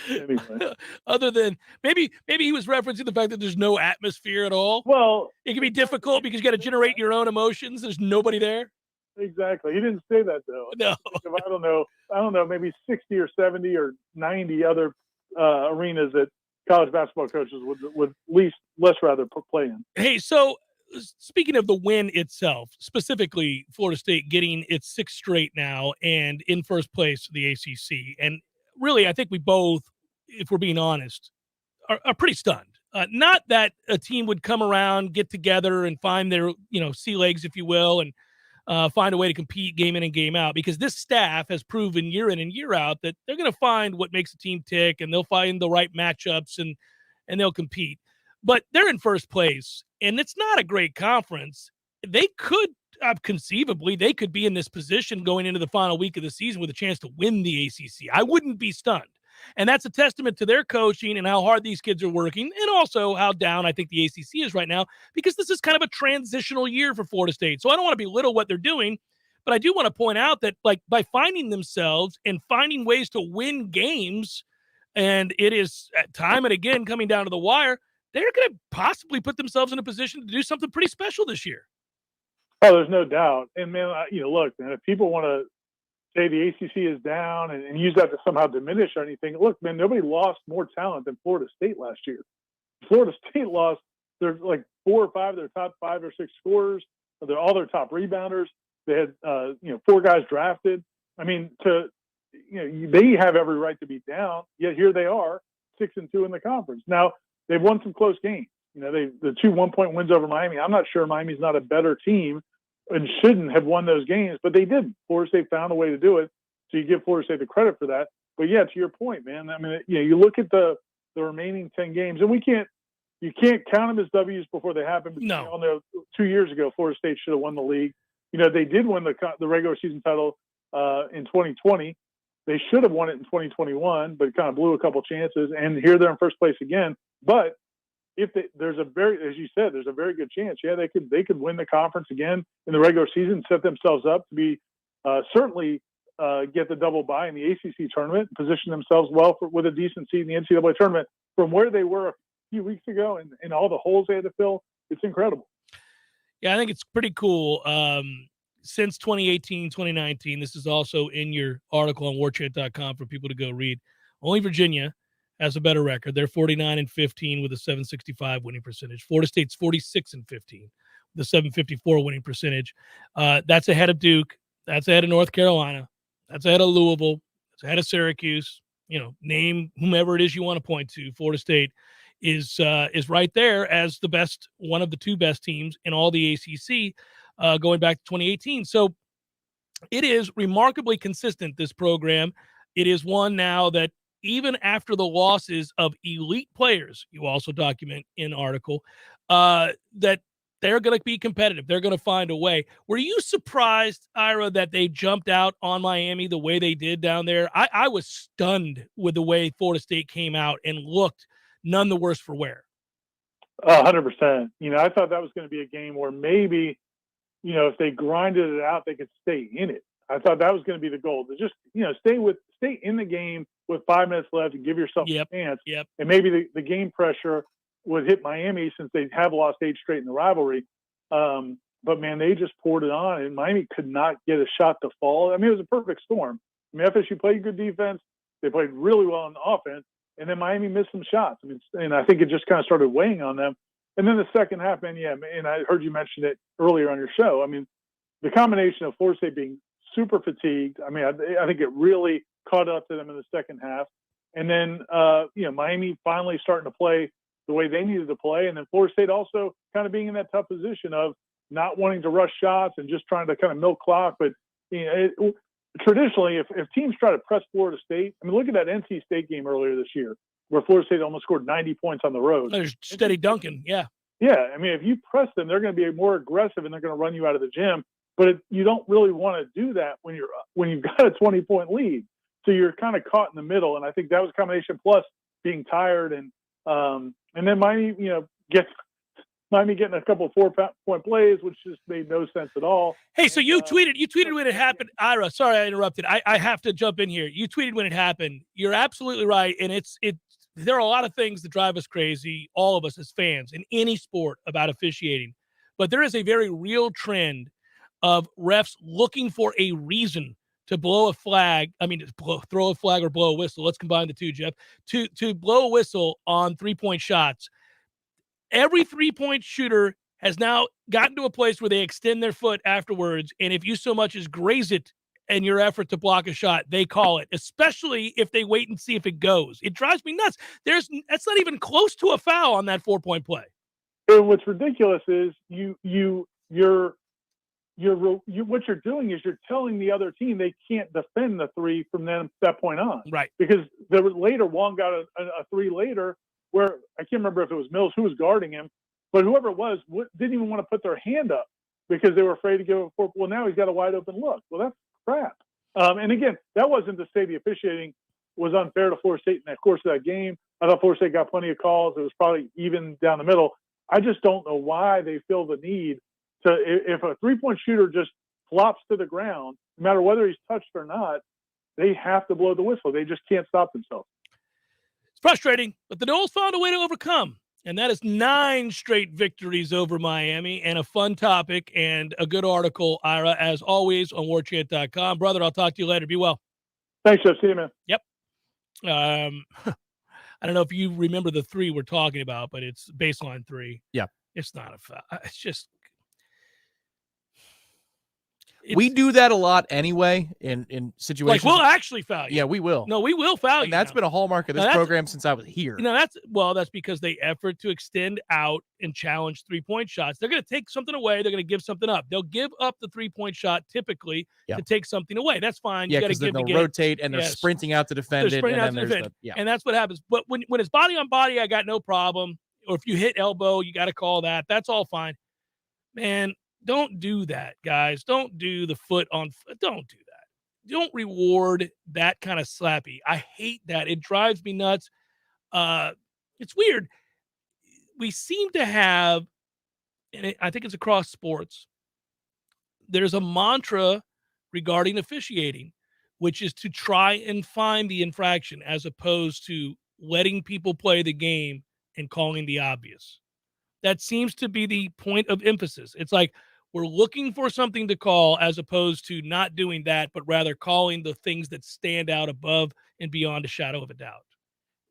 Anyway. Other than maybe he was referencing the fact that there's no atmosphere at all. Well, it can be difficult because you got to generate your own emotions. There's nobody there. Exactly. He didn't say that, though. No. I don't know, maybe 60 or 70 or 90 other arenas that college basketball coaches would less rather play in. Hey, so speaking of the win itself, specifically Florida State getting its sixth straight now and in first place for the ACC, and really I think we both, if we're being honest, are pretty stunned. Not that a team would come around, get together, and find their sea legs, if you will, and find a way to compete game in and game out, because this staff has proven year in and year out that they're going to find what makes a team tick, and they'll find the right matchups and they'll compete. But they're in first place, and it's not a great conference. They could conceivably be in this position going into the final week of the season with a chance to win the ACC. I wouldn't be stunned. And that's a testament to their coaching and how hard these kids are working, and also how down I think the ACC is right now, because this is kind of a transitional year for Florida State. So I don't want to belittle what they're doing, but I do want to point out that, like, by finding themselves and finding ways to win games, and it is time and again coming down to the wire, they're going to possibly put themselves in a position to do something pretty special this year. Oh, there's no doubt. And, man, look, man, if people want to say the ACC is down and use that to somehow diminish or anything, look, man, nobody lost more talent than Florida State last year. Florida State lost their, 4 or 5 of their top 5 or 6 scorers, all their top rebounders. They had, 4 guys drafted. I mean, they have every right to be down, yet here they are, 6-2 in the conference. Now, they've won some close games. The 2 1-point wins over Miami. I'm not sure Miami's not a better team and shouldn't have won those games, but they didn't. Florida State found a way to do it, so you give Florida State the credit for that. But yeah, to your point, man, I mean, you look at the remaining 10 games, and you can't count them as W's before they happen. Because no. We all know 2 years ago, Florida State should have won the league. They did win the regular season title in 2020. They should have won it in 2021, but kind of blew a couple chances. And here they're in first place again. But there's a very good chance. Yeah, they could win the conference again in the regular season, set themselves up to be certainly get the double bye in the ACC tournament, position themselves well with a decent seed in the NCAA tournament from where they were a few weeks ago and all the holes they had to fill. It's incredible. Yeah, I think it's pretty cool. Since 2018, 2019, this is also in your article on warchant.com for people to go read. Only Virginia has a better record. They're 49-15 with a 765 winning percentage. Florida State's 46-15 with a 754 winning percentage. That's ahead of Duke. That's ahead of North Carolina. That's ahead of Louisville. That's ahead of Syracuse. Name whomever it is you want to point to. Florida State is right there as the best, one of the two best teams in all the ACC going back to 2018. So it is remarkably consistent, this program. It is one now that even after the losses of elite players, you also document in article, that they're going to be competitive. They're going to find a way. Were you surprised, Ira, that they jumped out on Miami the way they did down there? I was stunned with the way Florida State came out and looked none the worse for wear. 100%. I thought that was going to be a game where maybe, if they grinded it out, they could stay in it. I thought that was going to be the goal, to just, stay in the game with 5 minutes left and give yourself a chance. And maybe the game pressure would hit Miami since they have lost 8 straight in the rivalry. But, man, they just poured it on, and Miami could not get a shot to fall. I mean, it was a perfect storm. FSU played good defense. They played really well on offense, and then Miami missed some shots. And I think it just kind of started weighing on them. And then the second half, and I heard you mention it earlier on your show. The combination of Florida State being super fatigued, I think it really caught up to them in the second half. And then, Miami finally starting to play the way they needed to play. And then Florida State also kind of being in that tough position of not wanting to rush shots and just trying to kind of milk clock. But traditionally, if teams try to press Florida State, look at that NC State game earlier this year where Florida State almost scored 90 points on the road. There's steady dunking, yeah. Yeah, if you press them, they're going to be more aggressive and they're going to run you out of the gym. But you don't really want to do that when you've got a 20-point lead. So you're kind of caught in the middle, and I think that was a combination plus being tired and then Miami, getting a couple of 4-point plays, which just made no sense at all. Hey, so you tweeted when it happened. Ira, sorry I interrupted. I have to jump in here. You tweeted when it happened. You're absolutely right, and there are a lot of things that drive us crazy, all of us as fans in any sport, about officiating. But there is a very real trend of refs looking for a reason to blow a flag. Throw a flag or blow a whistle. Let's combine the two, Jeff. To blow a whistle on 3-point shots. Every 3-point shooter has now gotten to a place where they extend their foot afterwards, and if you so much as graze it in your effort to block a shot, they call it, especially if they wait and see if it goes. It drives me nuts. That's not even close to a foul on that 4-point play. And what's ridiculous is what you're doing is you're telling the other team they can't defend the 3 from that point on. Right. Because later, Wong got a 3 later where I can't remember if it was Mills who was guarding him, but whoever it was didn't even want to put their hand up because they were afraid to give a 4. Well, now he's got a wide open look. Well, that's crap. And again, that wasn't to say the officiating was unfair to Florida State in the course of that game. I thought Florida State got plenty of calls. It was probably even down the middle. I just don't know why they feel the need to, if a 3-point shooter just flops to the ground, no matter whether he's touched or not, they have to blow the whistle. They just can't stop themselves. It's frustrating, but the Noles found a way to overcome, and that is 9 straight victories over Miami, and a fun topic and a good article, Ira, as always, on warchant.com. Brother, I'll talk to you later. Be well. Thanks, Jeff. See you, man. Yep. I don't know if you remember the 3 we're talking about, but it's baseline 3. Yeah. It's not a foul. It's just... we do that a lot anyway in situations. Like, we'll actually foul you. Yeah, we will. No, we will foul you. And that's been a hallmark of this program since I was here. That's because they effort to extend out and challenge 3-point shots. They're going to take something away. They're going to give something up. They'll give up the 3-point shot typically to take something away. That's fine. Yeah, because they'll rotate and they're sprinting out to defend it. And that's what happens. But when it's body on body, I got no problem. Or if you hit elbow, you got to call that. That's all fine. Man, don't do that, guys. Don't do the foot on foot. Don't do that. Don't reward that kind of slappy. I hate that. It drives me nuts. It's weird. We seem to have, and I think it's across sports, there's a mantra regarding officiating, which is to try and find the infraction as opposed to letting people play the game and calling the obvious. That seems to be the point of emphasis. It's like, we're looking for something to call as opposed to not doing that, but rather calling the things that stand out above and beyond a shadow of a doubt.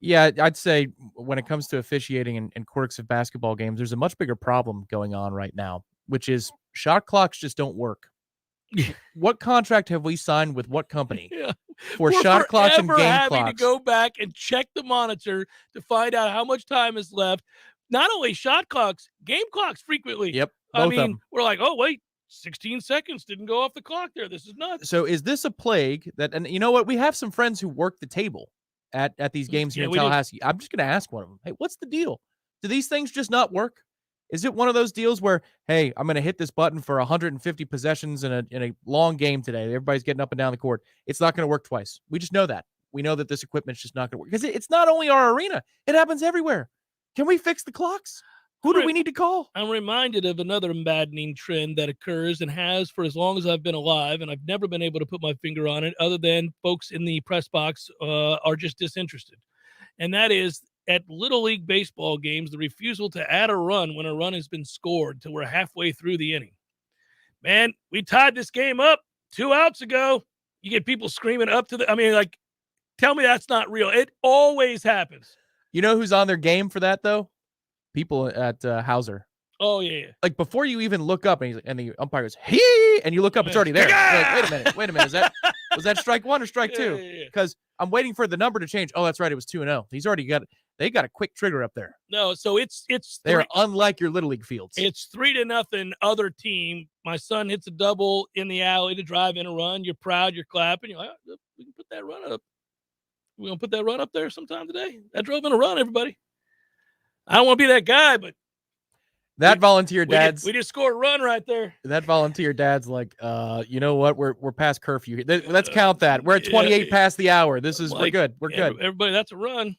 Yeah, I'd say when it comes to officiating and quirks of basketball games, there's a much bigger problem going on right now, which is shot clocks just don't work. What contract have we signed with what company for shot clocks and game having clocks? To go back and check the monitor to find out how much time is left. Not only shot clocks, game clocks frequently. Yep, I mean, we're like, oh, wait, 16 seconds didn't go off the clock there. This is nuts. So is this a plague that, and you know what? We have some friends who work the table at these games here in Tallahassee. I'm just going to ask one of them, hey, what's the deal? Do these things just not work? Is it one of those deals where, hey, I'm going to hit this button for 150 possessions in a long game today. Everybody's getting up and down the court. It's not going to work twice. We just know that. We know that this equipment's just not going to work. Because it's not only our arena. It happens everywhere. Can we fix the clocks? Who do we need to call? I'm reminded of another maddening trend that occurs and has for as long as I've been alive, and I've never been able to put my finger on it other than folks in the press box are just disinterested. And that is at Little League baseball games, the refusal to add a run when a run has been scored till we're halfway through the inning. Man, we tied this game up 2 outs ago. You get people screaming up to tell me that's not real. It always happens. You know who's on their game for that, though? People at Hauser. Oh, yeah. Like, before you even look up, and the umpire goes, hee, and you look up, it's already there. Like, wait a minute. Was that strike one or strike two? Because I'm waiting for the number to change. Oh, that's right. It was 2-0. He's already got they got a quick trigger up there. No, so it's they're unlike your Little League fields. It's 3-0 other team. My son hits a double in the alley to drive in a run. You're proud, you're clapping. You're like, oh, we can put that run up. We're going to put that run up there sometime today. That drove in a run, everybody. I don't want to be that guy, but that volunteer dad's we just scored a run right there. That volunteer dad's like, you know what? We're past curfew. Let's count that. We're at 28 past the hour. We're good. We're good. Everybody, that's a run.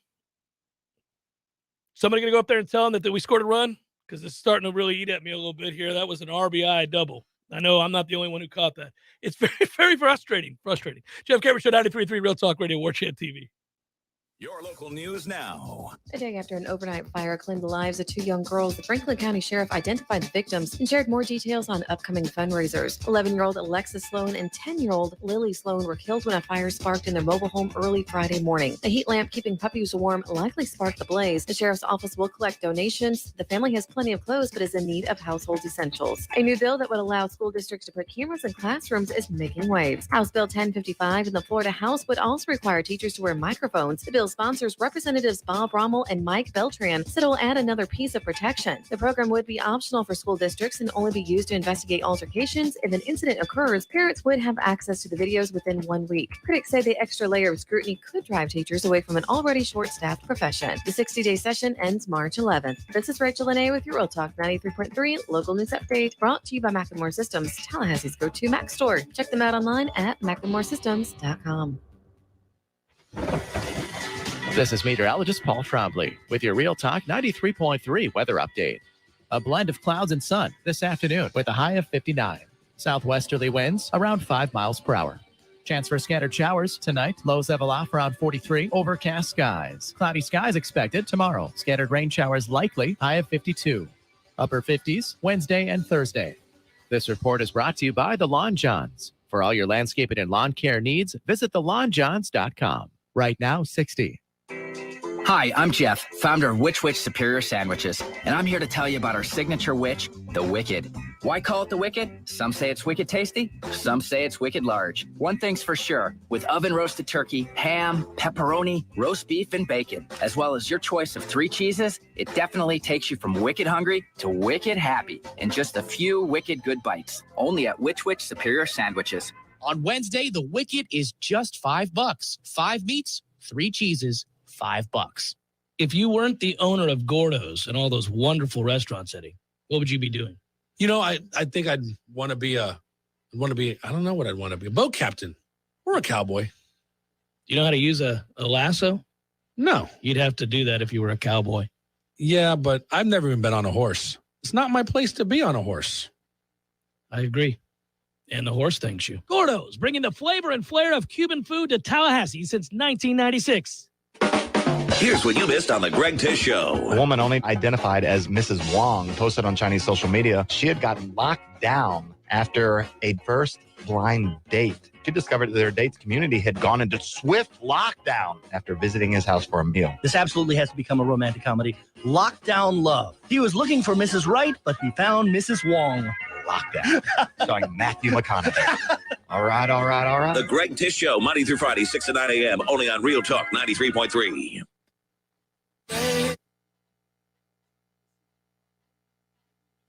Somebody gonna go up there and tell them that we scored a run? Because it's starting to really eat at me a little bit here. That was an RBI double. I know I'm not the only one who caught that. It's very, very frustrating. Jeff Cameron Show, 93.3 Real Talk Radio, Warchant TV. Your local news now. A day after an overnight fire claimed the lives of 2 young girls, the Franklin County Sheriff identified the victims and shared more details on upcoming fundraisers. 11-year-old Alexis Sloan and 10-year-old Lily Sloan were killed when a fire sparked in their mobile home early Friday morning. A heat lamp keeping puppies warm likely sparked the blaze. The Sheriff's Office will collect donations. The family has plenty of clothes but is in need of household essentials. A new bill that would allow school districts to put cameras in classrooms is making waves. House Bill 1055 in the Florida House would also require teachers to wear microphones. The bill sponsors Representatives Bob Rommel and Mike Beltran said it will add another piece of protection. The program would be optional for school districts and only be used to investigate altercations. If an incident occurs, parents would have access to the videos within 1 week. Critics say the extra layer of scrutiny could drive teachers away from an already short-staffed profession. The 60-day session ends March 11th. This is Rachel Lene with your Real Talk 93.3 local news update, brought to you by McLemore Systems, Tallahassee's go-to Mac store. Check them out online at McLemoreSystems.com. This is meteorologist Paul Trombley with your Real Talk 93.3 weather update. A blend of clouds and sun this afternoon with a high of 59. Southwesterly winds around 5 miles per hour. Chance for scattered showers tonight. Lows level off around 43. Overcast skies. Cloudy skies expected tomorrow. Scattered rain showers likely. High of 52. Upper 50s Wednesday and Thursday. This report is brought to you by The Lawn Johns. For all your landscaping and lawn care needs, visit thelawnjohns.com. Right now, 60. Hi, I'm Jeff, founder of Which Superior Sandwiches, and I'm here to tell you about our signature witch, the Wicked. Why call it the Wicked? Some say it's wicked tasty, some say it's wicked large. One thing's for sure, with oven-roasted turkey, ham, pepperoni, roast beef, and bacon, as well as your choice of 3 cheeses, it definitely takes you from wicked hungry to wicked happy in just a few wicked good bites. Only at Which Superior Sandwiches. On Wednesday, the Wicked is just $5. 5 meats, 3 cheeses, $5. If you weren't the owner of Gordo's and all those wonderful restaurants, Eddie, what would you be doing? You know, I think I'd want to be I don't know what I'd want to be, a boat captain or a cowboy. You know how to use a lasso? No. You'd have to do that if you were a cowboy. Yeah, but I've never even been on a horse. It's not my place to be on a horse. I agree. And the horse thanks you. Gordo's, bringing the flavor and flair of Cuban food to Tallahassee since 1996. Here's what you missed on the Greg Tish Show. A woman only identified as Mrs. Wong posted on Chinese social media she had gotten locked down After a first blind date, she discovered that their date's community had gone into swift lockdown after visiting his house for a meal. This absolutely has to become a romantic comedy. Lockdown Love. He was looking for Mrs. Right, but he found Mrs. Wong. Lockdown. Starring Matthew McConaughey. All right. The Greg Tish Show, Monday through Friday, 6 to 9 a.m., only on Real Talk 93.3.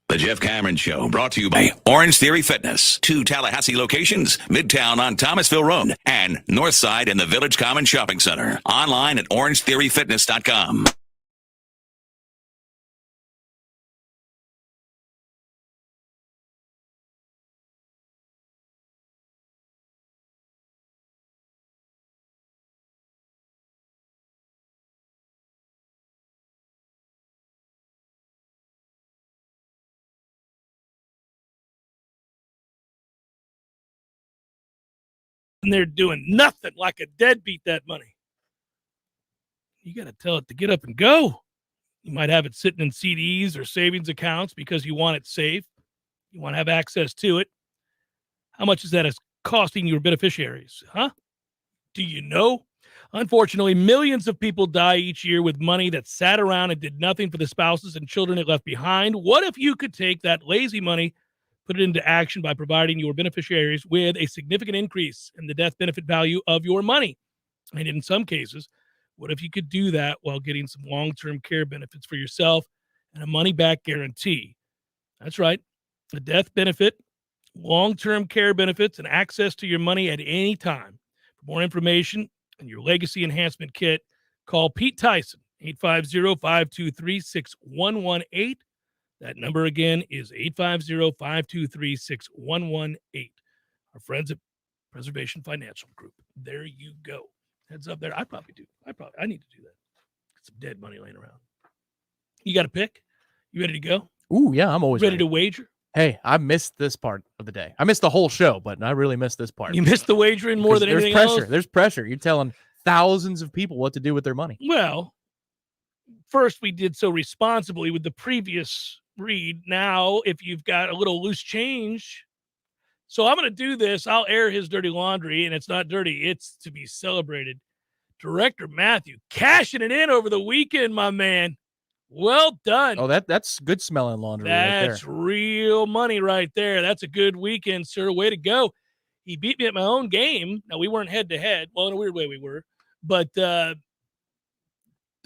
The Jeff Cameron Show, brought to you by Orange Theory Fitness. 2 Tallahassee locations, Midtown on Thomasville Road and Northside in the Village Common Shopping Center. Online at orangetheoryfitness.com. And they're doing nothing like a deadbeat that money. You got to tell it to get up and go. You might have it sitting in CDs or savings accounts because you want it safe. You want to have access to it. How much is that costing your beneficiaries? Huh? Do you know? Unfortunately, millions of people die each year with money that sat around and did nothing for the spouses and children it left behind. What if you could take that lazy money, put it into action by providing your beneficiaries with a significant increase in the death benefit value of your money? And in some cases, what if you could do that while getting some long-term care benefits for yourself and a money-back guarantee? That's right. A death benefit, long-term care benefits, and access to your money at any time. For more information on your legacy enhancement kit, call Pete Tyson, 850-523-6118. That number again is 850-523-6118. Our friends at Preservation Financial Group. There you go. Heads up there. I probably do. I need to do that. Get some dead money laying around. You got a pick? You ready to go? Ooh, yeah, I'm always ready to wager. Hey, I missed this part of the day. I missed the whole show, but I really missed this part. You missed the wagering more than anything else? else? There's pressure. You're telling thousands of people what to do with their money. Well, first we did so responsibly with the previous read. Now, if you've got a little loose change, so I'm going to do this. I'll air his dirty laundry, and it's not dirty. It's to be celebrated. Director Matthew cashing it in over the weekend, my man. Well done. Oh, that's good smelling laundry right there. That's real money right there. That's a good weekend, sir. Way to go. He beat me at my own game. Now, we weren't head-to-head. Well, in a weird way we were. But the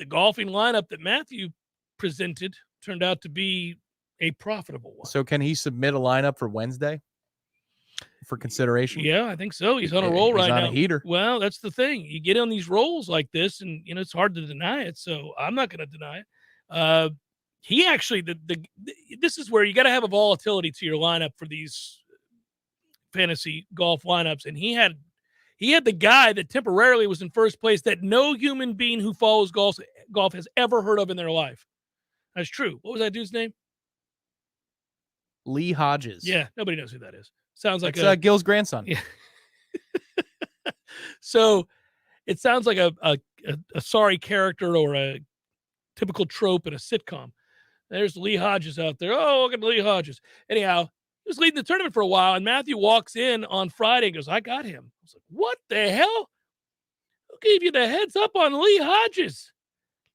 golfing lineup that Matthew presented turned out to be a profitable one. So can he submit a lineup for Wednesday for consideration? Yeah, I think so. He's on a roll right now. He's on a heater. Well, that's the thing. You get on these rolls like this, and it's hard to deny it. So I'm not going to deny it. He actually, this is where you got to have a volatility to your lineup for these fantasy golf lineups. And he had the guy that temporarily was in first place that no human being who follows golf has ever heard of in their life. That's true. What was that dude's name? Lee Hodges. Yeah, nobody knows who that is. Sounds like Gil's grandson. Yeah. So it sounds like a sorry character or a typical trope in a sitcom. There's Lee Hodges out there. Oh, look at Lee Hodges. Anyhow, he was leading the tournament for a while, and Matthew walks in on Friday and goes, I got him. I was like, what the hell? Who gave you the heads up on Lee Hodges?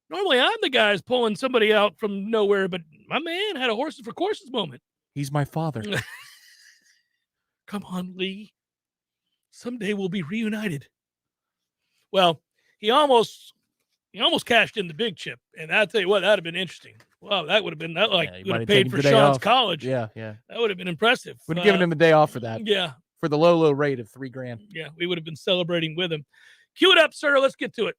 Normally, I'm the guy who's pulling somebody out from nowhere, but my man had a horses for courses moment. He's my father. Come on, Lee. Someday we'll be reunited. Well, he almost cashed in the big chip, and I'll tell you what, that'd have been interesting. Wow, that would have been would have paid for Sean's college. Yeah. That would have been impressive. Would have given him the day off for that. Yeah. For the low rate of $3,000. Yeah, we would have been celebrating with him. Cue it up, sir. Let's get to it.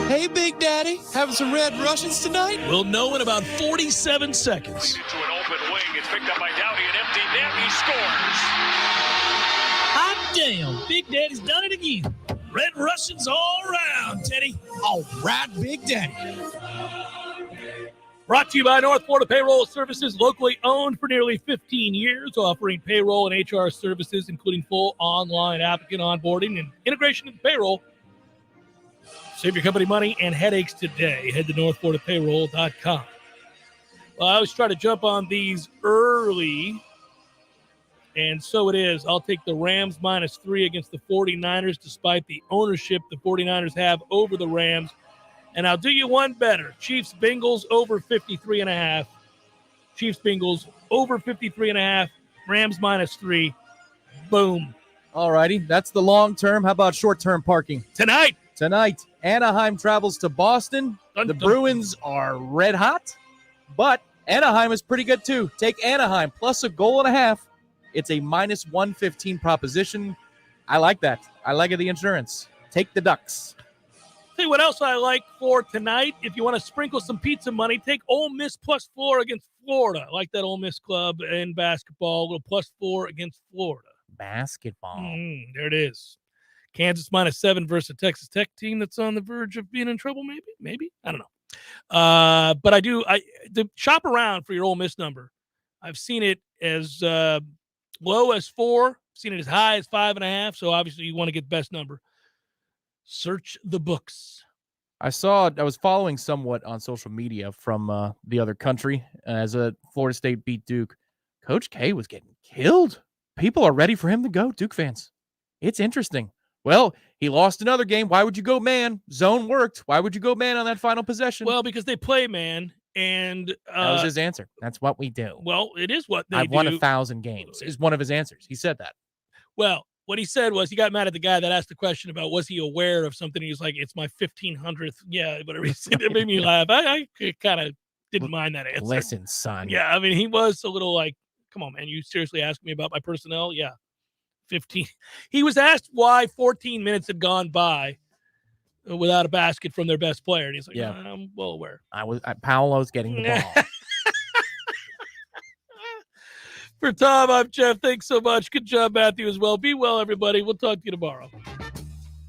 Hey, Big Daddy, having some Red Russians tonight? We'll know in about 47 seconds. To an open wing, it's picked up by Dowdy, an empty net, he scores. Hot damn, Big Daddy's done it again. Red Russians all around, Teddy. All right, Big Daddy. Brought to you by North Florida Payroll Services, locally owned for nearly 15 years, offering payroll and HR services, including full online applicant onboarding and integration into payroll. Save your company money and headaches today. Head to northfloridapayroll.com. Well, I always try to jump on these early, and so it is. I'll take the Rams -3 against the 49ers, despite the ownership the 49ers have over the Rams. And I'll do you one better. Chiefs-Bengals over 53.5. Chiefs-Bengals over 53.5. Rams -3. Boom. All righty. That's the long term. How about short-term parking? Tonight, Anaheim travels to Boston. The Bruins are red hot, but Anaheim is pretty good too. Take Anaheim plus a goal and a half. It's a -115 proposition. I like that. I like the insurance. Take the Ducks. Tell you what else I like for tonight. If you want to sprinkle some pizza money, take Ole Miss +4 against Florida. I like that Ole Miss club in basketball. A little +4 against Florida. Basketball. There it is. Kansas -7 versus a Texas Tech team that's on the verge of being in trouble. Maybe. I don't know. But to shop around for your Ole Miss number. I've seen it as low as 4. Seen it as high as 5.5. So obviously you want to get the best number. Search the books. I was following somewhat on social media from the other country as Florida State beat Duke. Coach K was getting killed. People are ready for him to go, Duke fans. It's interesting. Well, he lost another game. Why would you go man? Zone worked. Why would you go man on that final possession? Well, because they play man, and that was his answer. That's what we do. Well, it is what they do. I've won 1,000 games is one of his answers. He said that. Well, what he said was he got mad at the guy that asked the question about was he aware of something. He was like, it's my 1,500th. Yeah, whatever he said. It made me laugh. I kind of didn't mind that answer. Listen, son. Yeah, I mean, he was a little like, come on, man. You seriously asked me about my personnel? Yeah. 15. He was asked why 14 minutes had gone by without a basket from their best player. And he's like, yeah, I'm well aware. Paolo's getting the ball. For Tom, I'm Jeff. Thanks so much. Good job, Matthew, as well. Be well, everybody. We'll talk to you tomorrow.